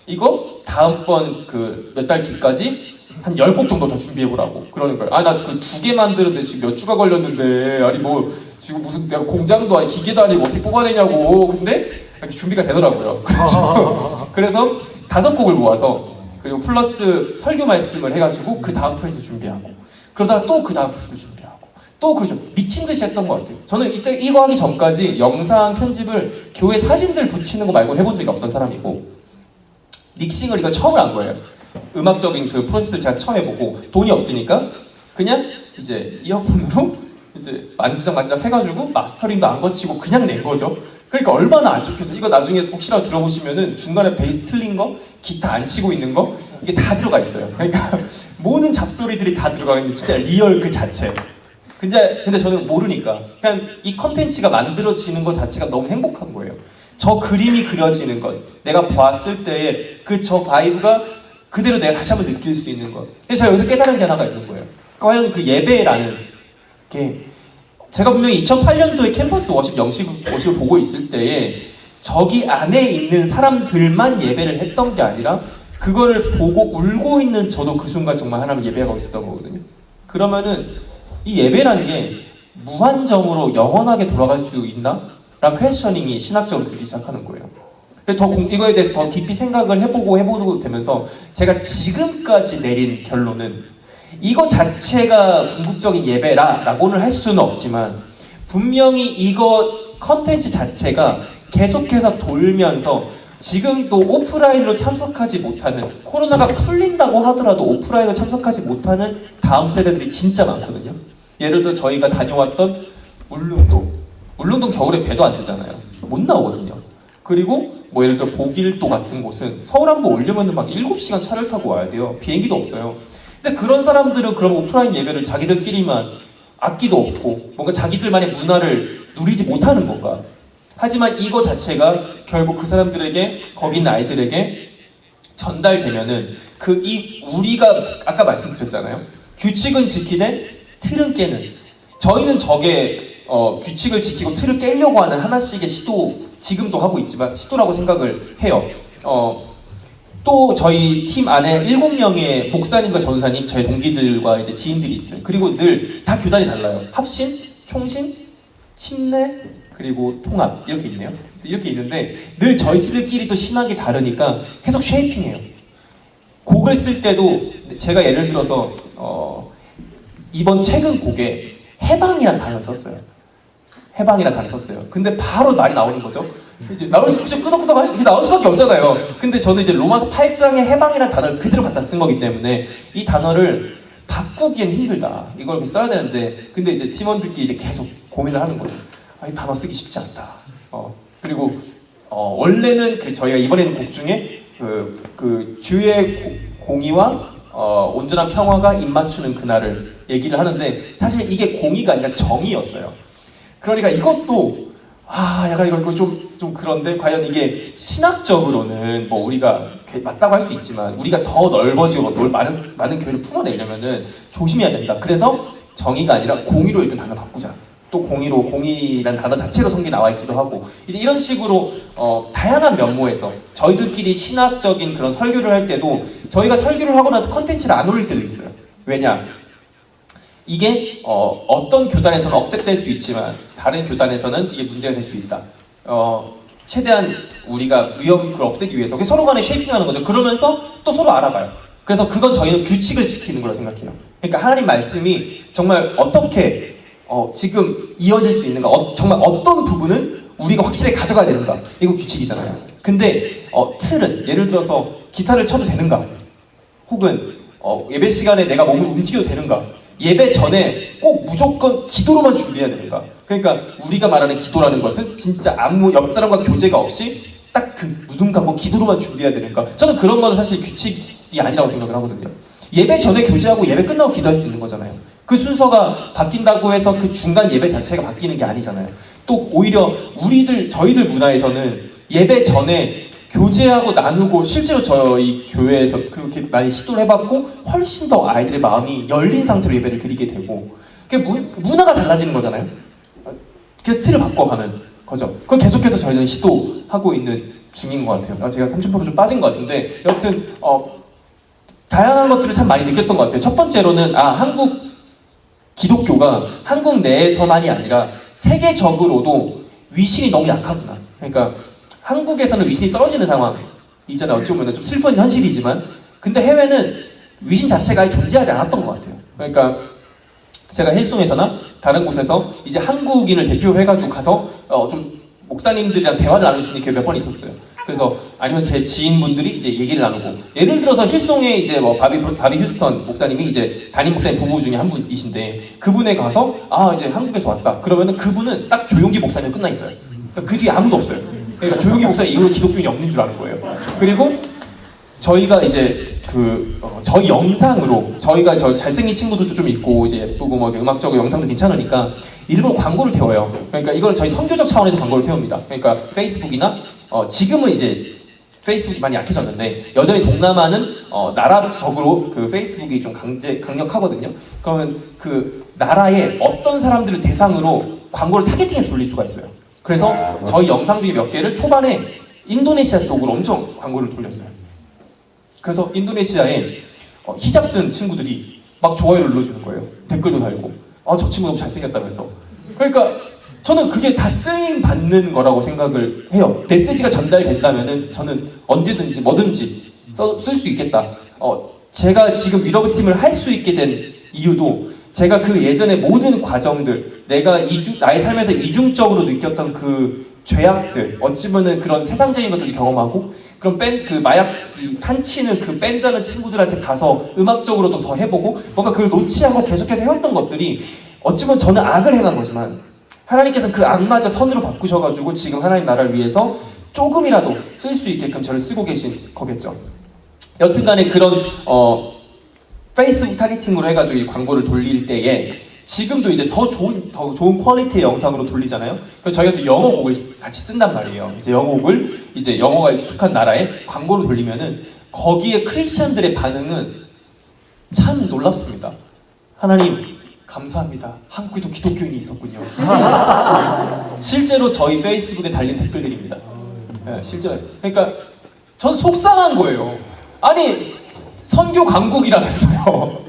이거 다음번 그 몇 달 뒤까지 한 10곡 정도 더 준비해보라고 그러는 거예요. 나 그 2개 만드는데 지금 몇 주가 걸렸는데 아니 뭐 지금 무슨 내가 공장도 아니 기계도 아니고 어떻게 뽑아내냐고. 근데 이렇게 준비가 되더라고요. 그래서 5곡을 모아서 그리고 플러스 설교 말씀을 해가지고 그 다음 프로젝트 준비하고 그러다가 또 그 다음 프로젝트 준비하고 또 그죠. 미친 듯이 했던 것 같아요. 저는 이때 이거 하기 전까지 영상 편집을 교회 사진들 붙이는 거 말고 해본 적이 없던 사람이고 믹싱을 이거 처음 한 거예요. 음악적인 그 프로세스를 제가 처음 해보고 돈이 없으니까 그냥 이제 이어폰으로 이제 만지작 해가지고 마스터링도 안 거치고 그냥 낸 거죠. 그러니까 얼마나 안 좋겠어. 이거 나중에 혹시라도 들어보시면은 중간에 베이스 틀린 거, 기타 안 치고 있는 거 이게 다 들어가 있어요. 그러니까 모든 잡소리들이 다 들어가 있는 진짜 리얼 그 자체. 근데 저는 모르니까 그냥 이 컨텐츠가 만들어지는 것 자체가 너무 행복한 거예요. 저 그림이 그려지는 것, 내가 봤을 때의 저 바이브가 그대로 내가 다시 한번 느낄 수 있는 것. 그래서 제가 여기서 깨달은 게 하나가 있는 거예요. 과연 그 예배라는 게 제가 분명히 2008년도에 캠퍼스 워십 워십을 보고 있을 때에 저기 안에 있는 사람들만 예배를 했던 게 아니라 그거를 보고 울고 있는 저도 그 순간 정말 하나님 예배하고 있었던 거거든요. 그러면은 이 예배라는 게 무한정으로 영원하게 돌아갈 수 있나? 라는 퀘스처닝이 신학적으로 들기 시작하는 거예요. 이거에 대해서 더 깊이 생각을 해보고 되면서 제가 지금까지 내린 결론은 이거 자체가 궁극적인 예배라 라고는 할 수는 없지만 분명히 이거 컨텐츠 자체가 계속해서 돌면서 지금도 오프라인으로 참석하지 못하는 코로나가 풀린다고 하더라도 오프라인으로 참석하지 못하는 다음 세대들이 진짜 많거든요. 예를 들어 저희가 다녀왔던 울릉동 겨울에 배도 안 뜨잖아요. 못 나오거든요. 그리고 뭐 예를 들어 보길도 같은 곳은 서울 한번 오려면 막 7시간 차를 타고 와야 돼요. 비행기도 없어요. 근데 그런 사람들은 그럼 오프라인 예배를 자기들끼리만 악기도 없고 뭔가 자기들만의 문화를 누리지 못하는 건가? 하지만 이거 자체가 결국 그 사람들에게 거기 있는 아이들에게 전달되면은 우리가 아까 말씀드렸잖아요. 규칙은 지키되 틀은 깨는 저희는 저게 규칙을 지키고 틀을 깨려고 하는 하나씩의 시도 지금도 하고 있지만 시도라고 생각을 해요. 또 저희 팀 안에 7명의 목사님과 전사님, 저희 동기들과 이제 지인들이 있어요. 그리고 늘 다 교단이 달라요. 합신, 총신, 침례, 그리고 통합 이렇게 있네요. 이렇게 있는데 늘 저희들끼리 또 신학이 다르니까 계속 쉐이핑해요. 곡을 쓸 때도 제가 예를 들어서 이번 최근 곡에 해방이라는 단어를 썼어요. 근데 바로 말이 나오는 거죠. 이제 나올 수 그냥 끄덕끄덕 이렇게 나올 수밖에 없잖아요. 근데 저는 이제 로마서 8장의 해방이라는 단어를 그대로 갖다 쓴 거기 때문에 이 단어를 바꾸기엔 힘들다. 이걸 이렇게 써야 되는데 근데 이제 팀원들끼리 이제 계속 고민을 하는 거죠. 이 단어 쓰기 쉽지 않다. 그리고 원래는 저희가 이번에 있는 곡 중에 그 주의 공의와 온전한 평화가 입맞추는 그날을 얘기를 하는데 사실 이게 공의가 아니라 정의였어요. 그러니까 이것도 약간 이거 좀 그런데 과연 이게 신학적으로는 뭐 우리가 맞다고 할 수 있지만 우리가 더 넓어지고 많은 교회를 품어내려면은 조심해야 된다. 그래서 정의가 아니라 공의로 일단 단어 바꾸자. 또 공의라는 단어 자체로 성경에 나와 있기도 하고 이제 이런 식으로 다양한 면모에서 저희들끼리 신학적인 그런 설교를 할 때도 저희가 설교를 하고 나서 컨텐츠를 안 올릴 때도 있어요. 왜냐? 이게 어떤 교단에서는 억셉될 수 있지만 다른 교단에서는 이게 문제가 될 수 있다. 최대한 우리가 위험을 없애기 위해서 서로 간에 쉐이핑하는 거죠. 그러면서 또 서로 알아가요. 그래서 그건 저희는 규칙을 지키는 거라고 생각해요. 그러니까 하나님 말씀이 정말 어떻게 지금 이어질 수 있는가, 정말 어떤 부분은 우리가 확실히 가져가야 되는가? 이거 규칙이잖아요. 근데 틀은 예를 들어서 기타를 쳐도 되는가? 혹은 예배 시간에 내가 몸을 움직여도 되는가? 예배 전에 꼭 무조건 기도로만 준비해야 되는가? 그러니까 우리가 말하는 기도라는 것은 진짜 아무 옆 사람과 교제가 없이 딱 그 눈 감고 기도로만 준비해야 되는가? 저는 그런 거는 사실 규칙이 아니라고 생각을 하거든요. 예배 전에 교제하고 예배 끝나고 기도할 수 있는 거잖아요. 그 순서가 바뀐다고 해서 그 중간 예배 자체가 바뀌는 게 아니잖아요. 또 오히려 저희들 문화에서는 예배 전에 교제하고 나누고, 실제로 저희 교회에서 그렇게 많이 시도를 해봤고 훨씬 더 아이들의 마음이 열린 상태로 예배를 드리게 되고, 문화가 달라지는 거잖아요. 그래서 틀을 바꿔가는 거죠. 그걸 계속해서 저희는 시도하고 있는 중인 것 같아요. 제가 30% 좀 빠진 것 같은데, 여튼 다양한 것들을 참 많이 느꼈던 것 같아요. 첫 번째로는 한국 기독교가 한국 내에서만이 아니라 세계적으로도 위신이 너무 약하구나. 그러니까 한국에서는 위신이 떨어지는 상황이잖아요. 어찌 보면 좀 슬픈 현실이지만, 근데 해외는 위신 자체가 아예 존재하지 않았던 것 같아요. 그러니까 제가 힐송에서나 다른 곳에서 이제 한국인을 대표해가지고 가서 좀 목사님들이랑 대화를 나눌 수 있는 기회가 몇 번 있었어요. 그래서 아니면 제 지인분들이 이제 얘기를 나누고, 예를 들어서 힐송에 이제 바비 휴스턴 목사님이 이제 담임 목사님 부부 중에 한 분이신데, 그분에 가서 이제 한국에서 왔다 그러면은 그분은 딱 조용기 목사님 끝나 있어요. 그러니까 그 뒤에 아무도 없어요. 그러니까 조용기 목사님 이후로 기독교인이 없는 줄 아는 거예요. 그리고 저희가 이제 저희 영상으로, 저희가 잘생긴 친구들도 좀 있고 이제 예쁘고 뭐 음악적으로 영상도 괜찮으니까 일부러 광고를 태워요. 그러니까 이걸 저희 선교적 차원에서 광고를 태웁니다. 그러니까 페이스북이나 지금은 이제 페이스북이 많이 약해졌는데 여전히 동남아는 나라적으로 그 페이스북이 좀 강력하거든요. 그러면 그 나라의 어떤 사람들을 대상으로 광고를 타겟팅해서 돌릴 수가 있어요. 그래서 저희 영상 중에 몇 개를 초반에 인도네시아 쪽으로 엄청 광고를 돌렸어요. 그래서 인도네시아에 히잡 쓴 친구들이 막 좋아요를 눌러주는 거예요. 댓글도 달고, 저 친구 너무 잘생겼다면서. 그러니까 저는 그게 다 쓰임 받는 거라고 생각을 해요. 메시지가 전달된다면은 저는 언제든지 뭐든지 쓸 수 있겠다. 제가 지금 위러브 팀을 할 수 있게 된 이유도, 제가 그 예전에 모든 과정들, 내가 나의 삶에서 이중적으로 느꼈던 그 죄악들, 어찌 보면 그런 세상적인 것들을 경험하고, 그럼 마약 판치는 그 밴드하는 친구들한테 가서 음악적으로도 더 해보고, 뭔가 그걸 놓지 않고 계속해서 해왔던 것들이, 어찌 보면 저는 악을 행한 거지만 하나님께서는 그 악마저 선으로 바꾸셔가지고 지금 하나님 나라를 위해서 조금이라도 쓸 수 있게끔 저를 쓰고 계신 거겠죠. 여튼간에 그런 페이스북 타겟팅으로 해가지고 이 광고를 돌릴 때에 지금도 이제 더 좋은 퀄리티의 영상으로 돌리잖아요. 그래서 저희가 또 영어곡을 같이 쓴단 말이에요. 그래서 영어곡을 이제 영어가 익숙한 나라에 광고를 돌리면은 거기에 크리스천들의 반응은 참 놀랍습니다. 하나님 감사합니다. 한국에도 기독교인이 있었군요. 실제로 저희 페이스북에 달린 댓글들입니다. 네, 실제로. 그러니까 전 속상한 거예요. 아니 선교 강국이라면서요.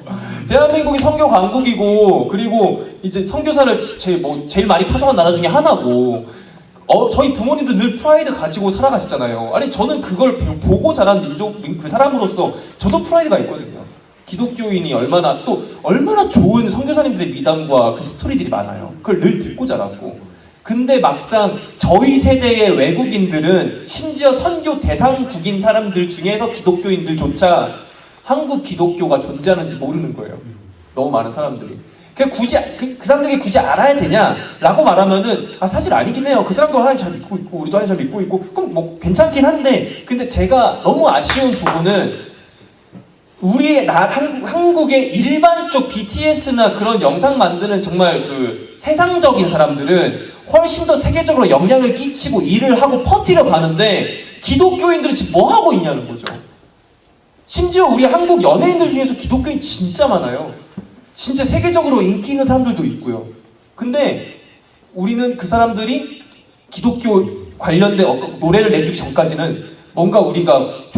대한민국이 선교 강국이고, 그리고 이제 선교사를 제일 많이 파송한 나라 중에 하나고, 저희 부모님들 늘 프라이드 가지고 살아가시잖아요. 아니 저는 그걸 보고 자란 그 사람으로서 저도 프라이드가 있거든요. 기독교인이 얼마나 좋은 선교사님들의 미담과 그 스토리들이 많아요. 그걸 늘 듣고 자랐고. 근데 막상 저희 세대의 외국인들은, 심지어 선교 대상국인 사람들 중에서 기독교인들조차 한국 기독교가 존재하는지 모르는 거예요. 너무 많은 사람들이. 그 사람들이 굳이 알아야 되냐라고 말하면은 사실 아니긴 해요. 그 사람도 하나님 잘 믿고 있고 우리도 하나님 잘 믿고 있고, 그럼 뭐 괜찮긴 한데, 근데 제가 너무 아쉬운 부분은 한국의 일반적 BTS나 그런 영상 만드는 정말 그 세상적인 사람들은 훨씬 더 세계적으로 영향을 끼치고 일을 하고 퍼뜨려 가는데, 기독교인들은 지금 뭐 하고 있냐는 거죠. 심지어 우리 한국 연예인들 중에서 기독교인 진짜 많아요. 진짜 세계적으로 인기 있는 사람들도 있고요. 근데 우리는 그 사람들이 기독교 관련된 노래를 내주기 전까지는 뭔가 우리가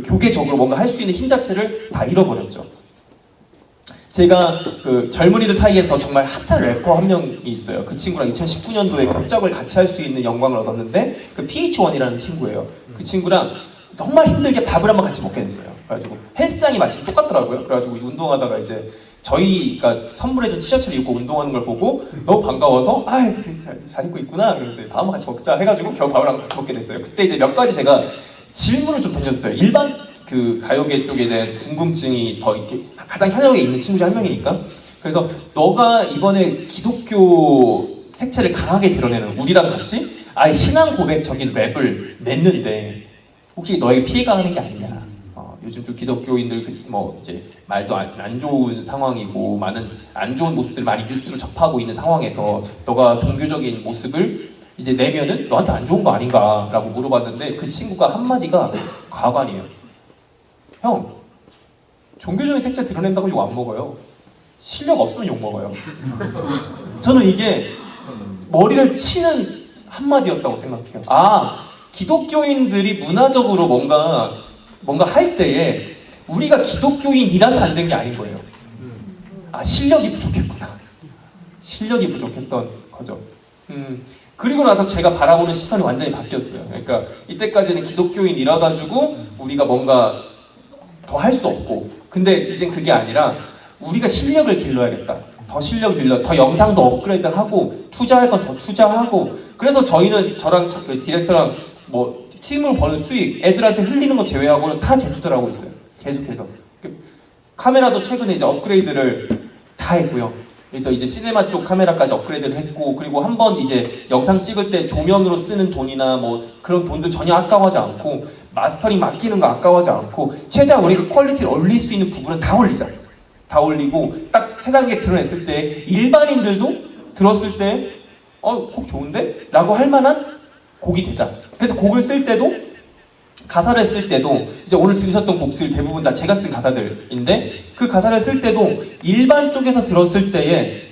교계적으로 뭔가 할 수 있는 힘 자체를 다 잃어버렸죠. 제가 그 젊은이들 사이에서 정말 핫한 래퍼 한 명이 있어요. 그 친구랑 2019년도에 극작을 같이 할 수 있는 영광을 얻었는데, 그 PH1이라는 친구예요. 그 친구랑 정말 힘들게 밥을 한번 같이 먹게 됐어요. 그래가지고 헬스장이 마침 똑같더라고요. 그래가지고 운동하다가 이제 저희가 선물해준 티셔츠를 입고 운동하는 걸 보고 너무 반가워서 잘 입고 있구나 그러면서 밥 한번 같이 먹자 해가지고 겨우 밥을 한번 같이 먹게 됐어요. 그때 이제 몇 가지 제가 질문을 좀 던졌어요. 일반 그 가요계 쪽에 대한 궁금증이 더 이렇게 가장 현역에 있는 친구 중 한 명이니까. 그래서 너가 이번에 기독교 색채를 강하게 드러내는 우리랑 같이 아예 신앙 고백적인 랩을 냈는데 혹시 너에게 피해가 가는 게 아니냐. 요즘 좀 기독교인들 뭐 이제 말도 안 좋은 상황이고 많은 안 좋은 모습들 많이 뉴스로 접하고 있는 상황에서 너가 종교적인 모습을 이제 내면은 너한테 안 좋은 거 아닌가라고 물어봤는데 그 친구가 한마디가 가관이에요. 형, 종교적인 색채 드러낸다고 욕 안 먹어요. 실력 없으면 욕 먹어요. 저는 이게 머리를 치는 한마디였다고 생각해요. 기독교인들이 문화적으로 뭔가 할 때에 우리가 기독교인이라서 안 된 게 아닌 거예요. 실력이 부족했구나. 실력이 부족했던 거죠. 그리고 나서 제가 바라보는 시선이 완전히 바뀌었어요. 그러니까 이때까지는 기독교인이라 가지고 우리가 뭔가 더 할 수 없고, 근데 이젠 그게 아니라 우리가 실력을 길러야겠다. 더 실력 길러, 더 영상도 업그레이드하고 투자할 건 더 투자하고. 그래서 저희는 저랑 그 디렉터랑 뭐 팀으로 버는 수익, 애들한테 흘리는 거 제외하고는 다 재투자를 하고 있어요. 계속해서. 카메라도 최근에 이제 업그레이드를 다 했고요. 그래서 이제 시네마 쪽 카메라까지 업그레이드를 했고, 그리고 한번 이제 영상 찍을 때 조명으로 쓰는 돈이나 뭐 그런 돈들 전혀 아까워하지 않고, 마스터링 맡기는 거 아까워하지 않고, 최대한 우리가 퀄리티를 올릴 수 있는 부분은 다 올리자. 다 올리고 딱 세상에 드러냈을 때 일반인들도 들었을 때 곡 좋은데? 라고 할 만한 곡이 되자. 그래서 곡을 쓸 때도, 가사를 쓸 때도 이제 오늘 들으셨던 곡들 대부분 다 제가 쓴 가사들인데 그 가사를 쓸 때도 일반 쪽에서 들었을 때에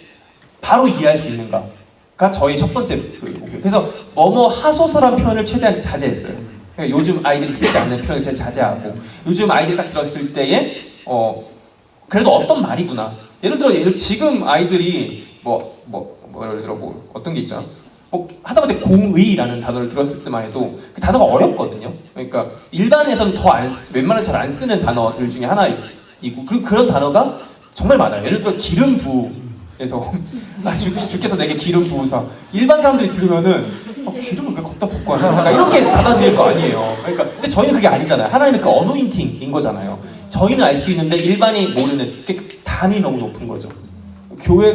바로 이해할 수 있는가가 저희 첫 번째 목표. 그래서 뭐뭐 하소서란 표현을 최대한 자제했어요. 그러니까 요즘 아이들이 쓰지 않는 표현을 제가 자제하고, 요즘 아이들이 딱 들었을 때에 그래도 어떤 말이구나. 예를 들어 지금 아이들이 예를 들어 어떤 게 있잖아. 하다못해 공의라는 단어를 들었을 때만 해도 그 단어가 어렵거든요. 그러니까 일반에서는 웬만하면 잘 안 쓰는 단어들 중에 하나이고, 그리고 그런 단어가 정말 많아요. 예를 들어 기름 부에서 주께서 내게 기름 부으사. 일반 사람들이 들으면은 기름을 왜 걷다 붓고 하셨을까 이렇게 받아들일 거 아니에요. 그러니까 근데 저희는 그게 아니잖아요. 하나님은 그 어노인팅인 거잖아요. 저희는 알 수 있는데 일반이 모르는 그 담이 너무 높은 거죠.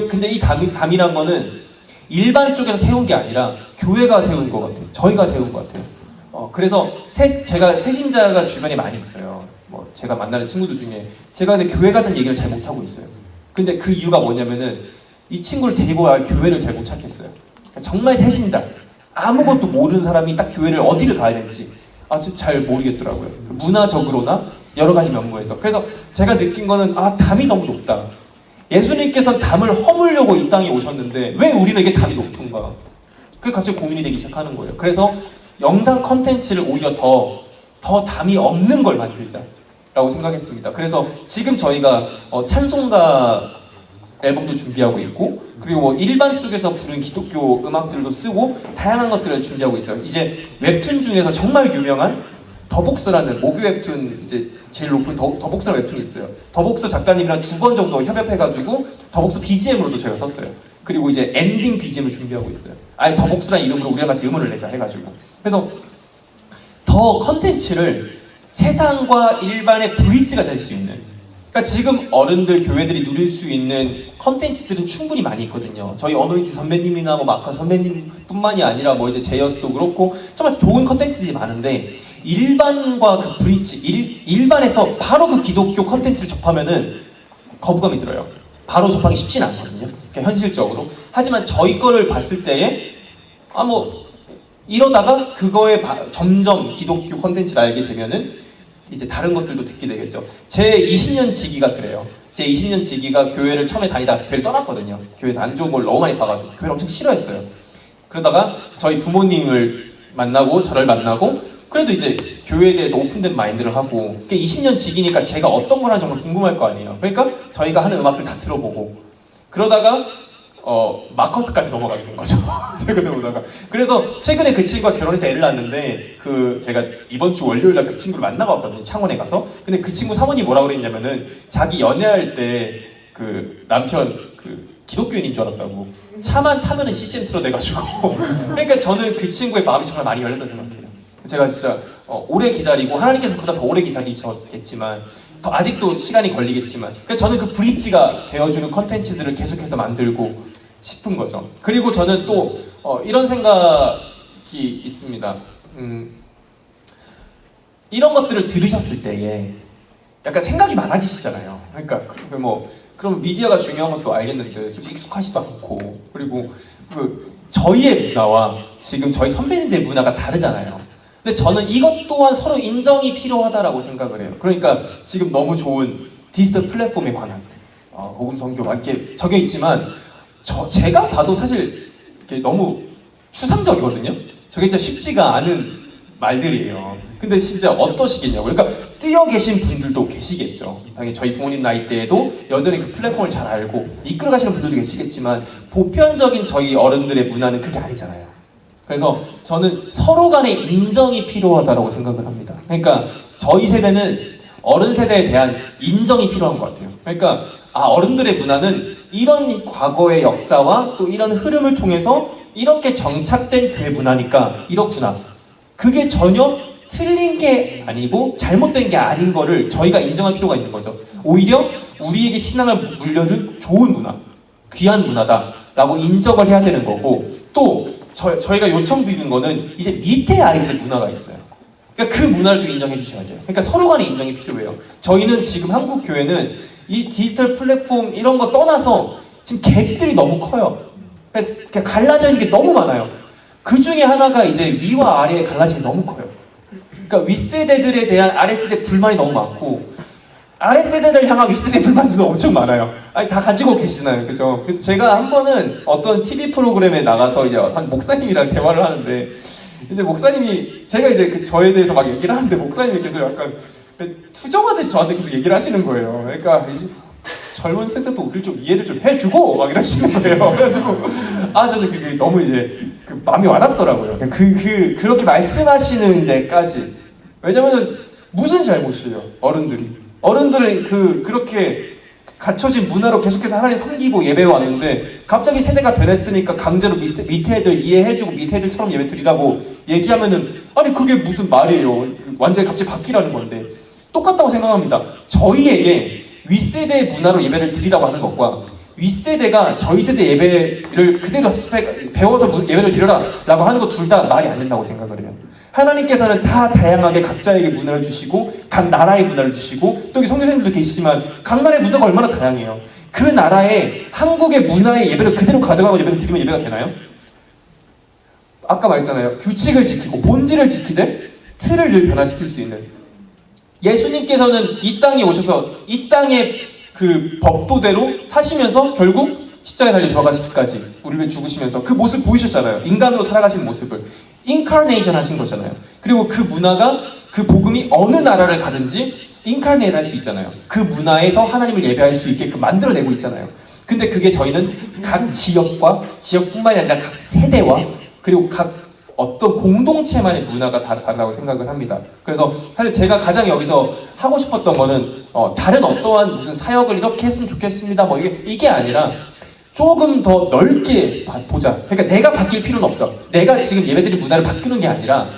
근데 이 담이란 거는 일반 쪽에서 세운 게 아니라 교회가 세운 것 같아요. 저희가 세운 것 같아요. 그래서 제가 새신자가 주변에 많이 있어요. 뭐 제가 만나는 친구들 중에 제가 근데 교회 가자는 얘기를 잘 못하고 있어요. 근데 그 이유가 뭐냐면은 이 친구를 데리고 갈 교회를 잘 못 찾겠어요. 그러니까 정말 새신자, 아무것도 모르는 사람이 딱 교회를 어디를 가야 될지 잘 모르겠더라고요. 문화적으로나 여러 가지 면모에서. 그래서 제가 느낀 거는 담이 너무 높다. 예수님께서는 담을 허물려고 이 땅에 오셨는데 왜 우리는 이게 담이 높은가? 그게 갑자기 고민이 되기 시작하는 거예요. 그래서 영상 컨텐츠를 오히려 더 담이 없는 걸 만들자라고 생각했습니다. 그래서 지금 저희가 찬송가 앨범도 준비하고 있고, 그리고 뭐 일반 쪽에서 부른 기독교 음악들도 쓰고 다양한 것들을 준비하고 있어요. 이제 웹툰 중에서 정말 유명한 더복스라는 모교 웹툰, 이제 제일 높은 더복스라는 웹툰이 있어요. 더복스 작가님이랑 2번 정도 협업해가지고 더복스 BGM으로도 저희가 썼어요. 그리고 이제 엔딩 BGM을 준비하고 있어요. 아예 더복스라는 이름으로 우리랑 같이 음원을 내자 해가지고. 그래서 더 컨텐츠를 세상과 일반의 브릿지가 될 수 있는, 그러니까 지금 어른들, 교회들이 누릴 수 있는 컨텐츠들은 충분히 많이 있거든요. 저희 어노인티 선배님이나 뭐 마카 선배님뿐만이 아니라 뭐 이제 제이어스도 그렇고 정말 좋은 컨텐츠들이 많은데, 일반과 그 브릿지, 일반에서 바로 그 기독교 컨텐츠를 접하면은 거부감이 들어요. 바로 접하기 쉽진 않거든요. 그러니까 현실적으로. 하지만 저희 거를 봤을 때에 이러다가 그거에 점점 기독교 컨텐츠를 알게 되면은 이제 다른 것들도 듣게 되겠죠. 제 20년 지기가 그래요. 제 20년 지기가 교회를 처음에 다니다 교회를 떠났거든요. 교회에서 안 좋은 걸 너무 많이 봐가지고 교회를 엄청 싫어했어요. 그러다가 저희 부모님을 만나고 저를 만나고, 그래도 이제 교회에 대해서 오픈된 마인드를 하고, 20년 지기니까 제가 어떤 걸 하는지 정말 궁금할 거 아니에요. 그러니까 저희가 하는 음악들 다 들어보고, 그러다가 마커스까지 넘어가게 된 거죠. 최근에 보다가. 그래서 최근에 그 친구가 결혼해서 애를 낳았는데, 제가 이번 주 월요일날 그 친구를 만나고 왔거든요. 창원에 가서. 근데 그 친구 사모님 뭐라 그랬냐면은 자기 연애할 때 그 남편 그 기독교인인 줄 알았다고. 차만 타면은 CCM 틀어대가지고. 그러니까 저는 그 친구의 마음이 정말 많이 열렸다고 생각해요. 제가 진짜 오래 기다리고 하나님께서 그보다 더 오래 기다리셨겠지만 더 아직도 시간이 걸리겠지만 그래서 저는 그 브릿지가 되어주는 컨텐츠들을 계속해서 만들고 싶은 거죠. 그리고 저는 또 이런 생각이 있습니다. 이런 것들을 들으셨을 때에 약간 생각이 많아지시잖아요. 그러니까 그럼 미디어가 중요한 것도 알겠는데 솔직히 익숙하지도 않고 그리고 저희의 문화와 지금 저희 선배님들의 문화가 다르잖아요. 근데 저는 이것 또한 서로 인정이 필요하다라고 생각을 해요. 그러니까 지금 너무 좋은 디지털 플랫폼에 관한 복음 선교 막 이렇게 적혀 있지만 제가 봐도 사실 이렇게 너무 추상적이거든요. 저게 진짜 쉽지가 않은 말들이에요. 근데 진짜 어떠시겠냐고. 그러니까 뛰어 계신 분들도 계시겠죠. 당연히 저희 부모님 나이 때에도 여전히 그 플랫폼을 잘 알고 이끌어 가시는 분들도 계시겠지만 보편적인 저희 어른들의 문화는 그게 아니잖아요. 그래서 저는 서로 간의 인정이 필요하다고 생각을 합니다. 그러니까 저희 세대는 어른 세대에 대한 인정이 필요한 것 같아요. 그러니까 어른들의 문화는 이런 과거의 역사와 또 이런 흐름을 통해서 이렇게 정착된 교회 문화니까 이렇구나. 그게 전혀 틀린 게 아니고 잘못된 게 아닌 거를 저희가 인정할 필요가 있는 거죠. 오히려 우리에게 신앙을 물려준 좋은 문화, 귀한 문화다라고 인정을 해야 되는 거고 또 저희가 요청드리는 거는 이제 밑에 아이들의 문화가 있어요. 그러니까 그 문화를 또 인정해 주셔야 돼요. 그러니까 서로 간의 인정이 필요해요. 저희는 지금 한국 교회는 이 디지털 플랫폼 이런 거 떠나서 지금 갭들이 너무 커요. 그러니까 갈라져 있는 게 너무 많아요. 그 중에 하나가 이제 위와 아래의 갈라짐이 너무 커요. 그러니까 윗세대들에 대한 아랫세대 불만이 너무 많고 아랫세대를 향한 윗세대 불만도 엄청 많아요. 아니 다 가지고 계시잖아요. 그죠? 그래서 제가 한 번은 어떤 TV 프로그램에 나가서 이제 한 목사님이랑 대화를 하는데 이제 목사님이 제가 이제 저에 대해서 막 얘기를 하는데 목사님이 계속 약간 투정하듯이 저한테 계속 얘기를 하시는 거예요. 그러니까 이제 젊은 세대도 우리를 좀 이해를 좀 해주고 막 이러시는 거예요. 그래가지고 저는 그게 너무 이제 마음이 와닿더라고요. 그렇게 말씀하시는 데까지. 왜냐면은 무슨 잘못이에요, 어른들은 그렇게 갖춰진 문화로 계속해서 하나님 섬기고 예배해 왔는데 갑자기 세대가 변했으니까 강제로 밑에 애들 이해해주고 밑에 애들처럼 예배 드리라고 얘기하면은 아니 그게 무슨 말이에요. 완전히 갑자기 바뀌라는 건데 똑같다고 생각합니다. 저희에게 윗세대의 문화로 예배를 드리라고 하는 것과 윗세대가 저희 세대 예배를 그대로 배워서 예배를 드려라 라고 하는 거 둘 다 말이 안 된다고 생각을 해요. 하나님께서는 다 다양하게 각자에게 문화를 주시고 각 나라의 문화를 주시고 또 여기 선교사님들도 계시지만 각 나라의 문화가 얼마나 다양해요. 그 나라의 한국의 문화의 예배를 그대로 가져가고 예배를 드리면 예배가 되나요? 아까 말했잖아요. 규칙을 지키고 본질을 지키되 틀을 늘 변화시킬 수 있는 예수님께서는 이 땅에 오셔서 이 땅의 그 법도대로 사시면서 결국 십자가에 달려 돌아가시기까지 우리를 위해 죽으시면서 그 모습 보이셨잖아요. 인간으로 살아가신 모습을 인카네이션 하신 거잖아요. 그리고 그 문화가 그 복음이 어느 나라를 가든지 인카네이트 할 수 있잖아요. 그 문화에서 하나님을 예배할 수 있게끔 만들어내고 있잖아요. 근데 그게 저희는 각 지역뿐만이 아니라 각 세대와 그리고 각 어떤 공동체만의 문화가 다르다고 생각을 합니다. 그래서 사실 제가 가장 여기서 하고 싶었던 거는 다른 어떠한 무슨 사역을 이렇게 했으면 좋겠습니다. 뭐 이게 아니라 조금 더 넓게 보자. 그러니까 내가 바뀔 필요는 없어. 내가 지금 예배드린 문화를 바꾸는 게 아니라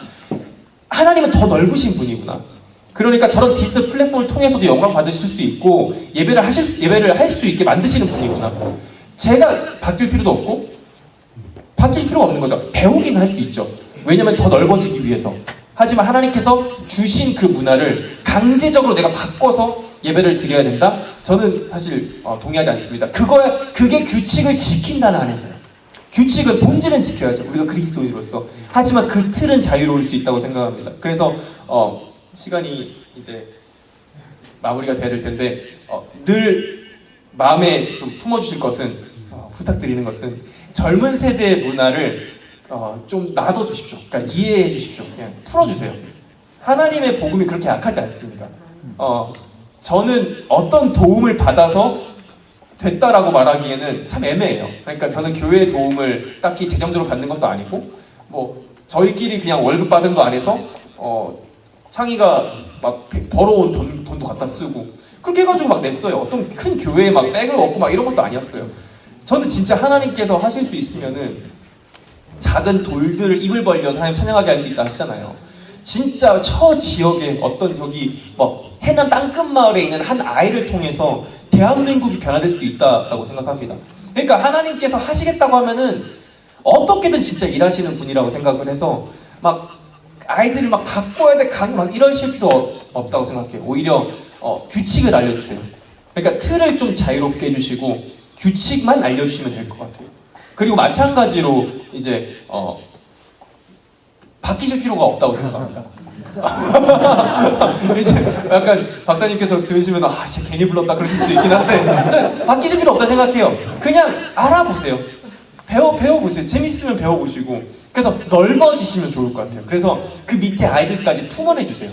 하나님은 더 넓으신 분이구나. 그러니까 저런 디지털 플랫폼을 통해서도 영광 받으실 수 있고 예배를 할 수 있게 만드시는 분이구나. 제가 바뀔 필요도 없고 바뀔 필요가 없는 거죠. 배우긴 할 수 있죠. 왜냐면 더 넓어지기 위해서. 하지만 하나님께서 주신 그 문화를 강제적으로 내가 바꿔서 예배를 드려야 된다? 저는 사실 동의하지 않습니다. 그게 규칙을 지킨다는 안에서요. 규칙은 본질은 지켜야죠. 우리가 그리스도인으로서. 하지만 그 틀은 자유로울 수 있다고 생각합니다. 그래서 시간이 이제 마무리가 돼야 될 텐데 늘 마음에 좀 품어주실 것은 부탁드리는 것은 젊은 세대의 문화를 좀 놔둬주십시오. 그러니까 이해해 주십시오. 그냥 풀어주세요. 하나님의 복음이 그렇게 약하지 않습니다. 저는 어떤 도움을 받아서 됐다라고 말하기에는 참 애매해요. 그러니까 저는 교회의 도움을 딱히 재정적으로 받는 것도 아니고 뭐 저희끼리 그냥 월급 받은 거 안에서 창의가 막 벌어온 돈도 갖다 쓰고 그렇게 해가지고 막 냈어요. 어떤 큰 교회에 막 백을 얻고 막 이런 것도 아니었어요. 저는 진짜 하나님께서 하실 수 있으면은 작은 돌들을 입을 벌려서 하나님 찬양하게 할 수 있다 하시잖아요. 진짜 처 지역에 어떤 저기 뭐 해남 땅끝 마을에 있는 한 아이를 통해서 대한민국이 변화될 수도 있다라고 생각합니다. 그러니까 하나님께서 하시겠다고 하면은 어떻게든 진짜 일하시는 분이라고 생각을 해서 막 아이들을 막 바꿔야 돼, 막 이러실 필요 없다고 생각해요. 오히려 규칙을 알려주세요. 그러니까 틀을 좀 자유롭게 해주시고 규칙만 알려주시면 될 것 같아요. 그리고 마찬가지로 이제 바뀌실 필요가 없다고 생각합니다. 이제 약간 박사님께서 들으시면 진짜 괜히 불렀다 그러실 수도 있긴 한데 바뀌실 필요 없다 생각해요. 그냥 알아보세요. 배워보세요. 재밌으면 배워보시고 그래서 넓어지시면 좋을 것 같아요. 그래서 그 밑에 아이들까지 품어내주세요.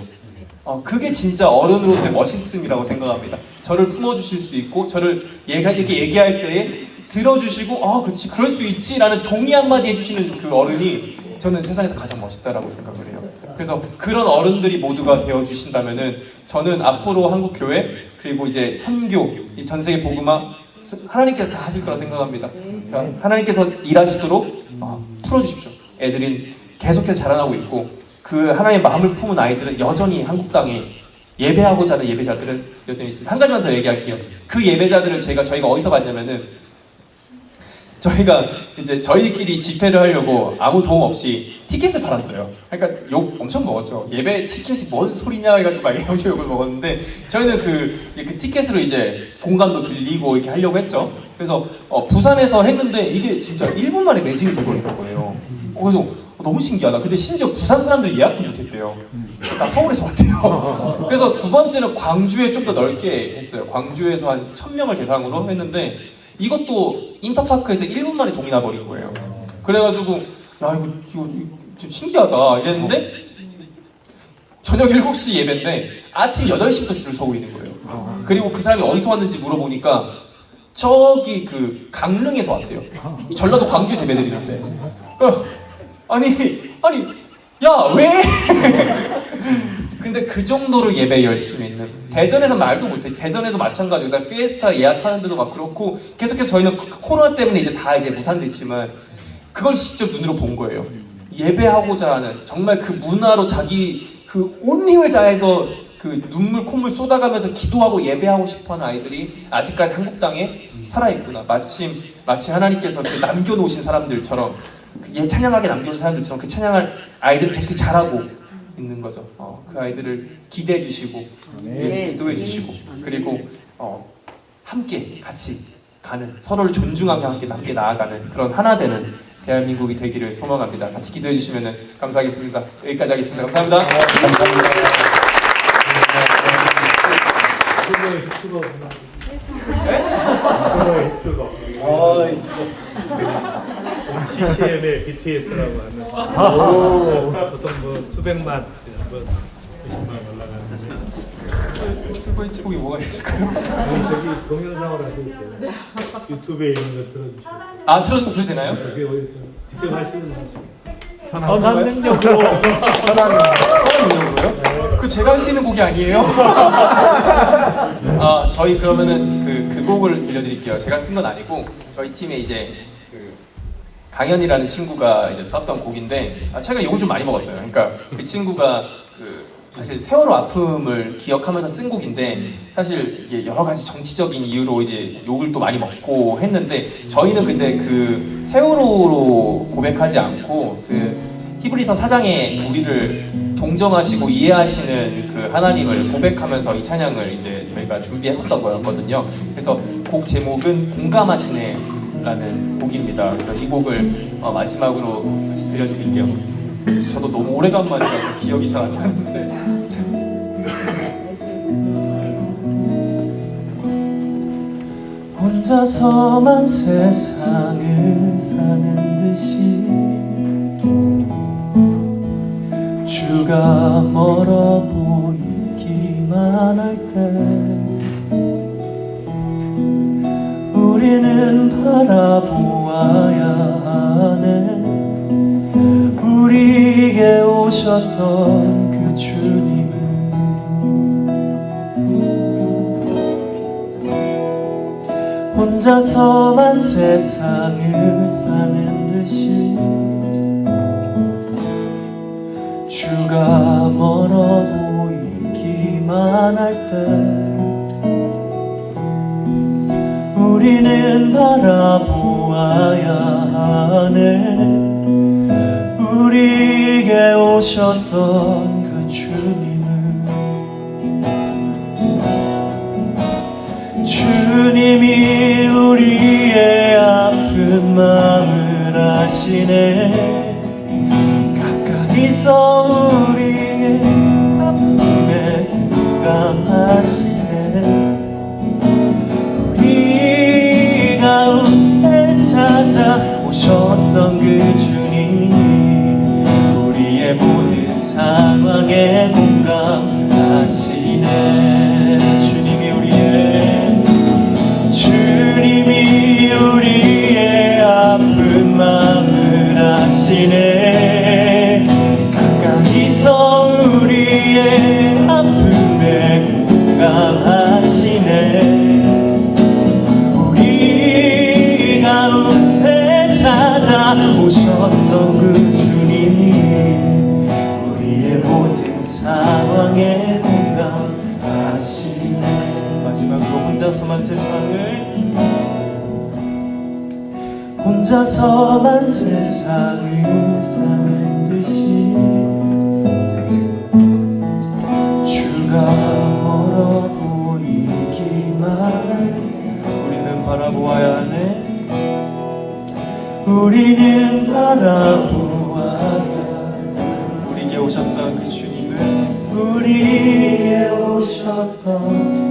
그게 진짜 어른으로서의 멋있음이라고 생각합니다. 저를 품어주실 수 있고 저를 이렇게 얘기할 때에 들어주시고 그치 그럴 수 있지 라는 동의 한마디 해주시는 그 어른이 저는 세상에서 가장 멋있다라고 생각을 해요. 그래서 그런 어른들이 모두가 되어주신다면은 저는 앞으로 한국 교회 그리고 이제 선교, 이 전 세계 복음화 하나님께서 다 하실 거라 생각합니다. 그러니까 하나님께서 일하시도록 풀어주십시오. 애들이 계속해서 자라나고 있고 그 하나님의 마음을 품은 아이들은 여전히 한국 땅에 예배하고자 하는 예배자들은 여전히 있습니다. 한 가지만 더 얘기할게요. 그 예배자들을 저희가 어디서 봤냐면은 저희가 이제 저희끼리 집회를 하려고 아무 도움 없이 티켓을 팔았어요. 그러니까 욕 엄청 먹었죠. 예배 티켓이 뭔 소리냐 해가지고 막 엄청 욕을 먹었는데 저희는 그 티켓으로 이제 공간도 빌리고 이렇게 하려고 했죠. 그래서 부산에서 했는데 이게 진짜 1분 만에 매진이 돼버린 거예요. 그래서 너무 신기하다. 근데 심지어 부산 사람들이 예약도 못했대요. 다 서울에서 왔대요. 그래서 두 번째는 광주에 좀 더 넓게 했어요. 광주에서 한 1000명을 대상으로 했는데 이것도 인터파크에서 1분 만에 동이 나버린 거예요. 그래가지고 야 이거 좀 신기하다 이랬는데 저녁 7시 예배인데 아침 8시부터 줄을 서고 있는 거예요. 그리고 그 사람이 어디서 왔는지 물어보니까 저기 그 강릉에서 왔대요. 전라도 광주에서 예배 드리는데 아니 야 왜? 근데 그 정도로 예배 열심히 있는 대전에서 말도 못해. 대전에도 마찬가지고 피에스타 예약하는데도 막 그렇고 계속해서 저희는 코로나 때문에 이제 다 이제 무산됐지만 그걸 직접 눈으로 본 거예요. 예배하고자 하는 정말 그 문화로 자기 그 온 힘을 다해서 그 눈물 콧물 쏟아가면서 기도하고 예배하고 싶어하는 아이들이 아직까지 한국 땅에 살아있구나. 마침 하나님께서 그 남겨놓으신 사람들처럼 찬양하게 남겨놓은 사람들처럼 그 찬양할 아이들 계속 자라고 있는 거죠. 그 아이들을 기대해 주시고 위해서 기도해 주시고 그리고 함께 같이 가는 서로를 존중하며 함께 나아가는 그런 하나 되는 대한민국이 되기를 소망합니다. 같이 기도해 주시면 감사하겠습니다. 여기까지 하겠습니다. 감사합니다. 감사합니다. CCM의 BTS라고 하는 보통 뭐 수백만, 몇십만 올라가는데 최고의 제목이 뭐가 있을까요? 저기 동영상으로 하고 있잖아요. 유튜브에 이런 거 틀어주시고 틀어주면 되나요? 그게 직접 하시는 선한 능력으로 선한 능력으로요? 그 제가 할 수 있는 곡이 아니에요? 저희 그러면은 그 곡을 들려드릴게요. 제가 쓴 건 아니고 저희 팀에 이제 강현이라는 친구가 이제 썼던 곡인데 최근에 욕을 좀 많이 먹었어요. 그러니까 그 친구가 사실 세월호 아픔을 기억하면서 쓴 곡인데 사실 이게 여러 가지 정치적인 이유로 이제 욕을 또 많이 먹고 했는데 저희는 근데 그 세월호로 고백하지 않고 그 히브리서 4장에 우리를 동정하시고 이해하시는 그 하나님을 고백하면서 이 찬양을 이제 저희가 준비했었던 거였거든요. 그래서 곡 제목은 공감하시네 라는 곡입니다. 그래서 이 곡을 마지막으로 다시 들려드릴게요. 저도 너무 오래간만이라서 기억이 잘 안 나는데 혼자서만 세상을 사는 듯이 주가 멀어 보이기만 할 때 우리는 바라보아야 하네. 우리에게 오셨던 그 주님은 혼자서만 세상을 사는 듯이 주가 멀어 보이기만 할 때 우리는 바라보아야 하네. 우리에게 오셨던 그 주님을, 주님이 우리의 아픈 마음을 아시네. 가까이서 우리의 아픔에 공감하시네. 우리 가운데 찾아오셨던 그 주님이 우리의 모든 상황에 공감하시네. 주님이 우리의 아픈 마음을 아시네. 가까이서 우리의 아픔에 공감하시네. 우리 가운데 찾아오셨던 그 주님이 우리의 모든 상황에 공감하시네. 마지막으로 혼자서만 세상을 사는 듯이 주가 멀어 보이기만 우리는 바라보아야 하네. 우리는 바라보아야 우리에게 오셨던 그 주님을, 우리에게 오셨던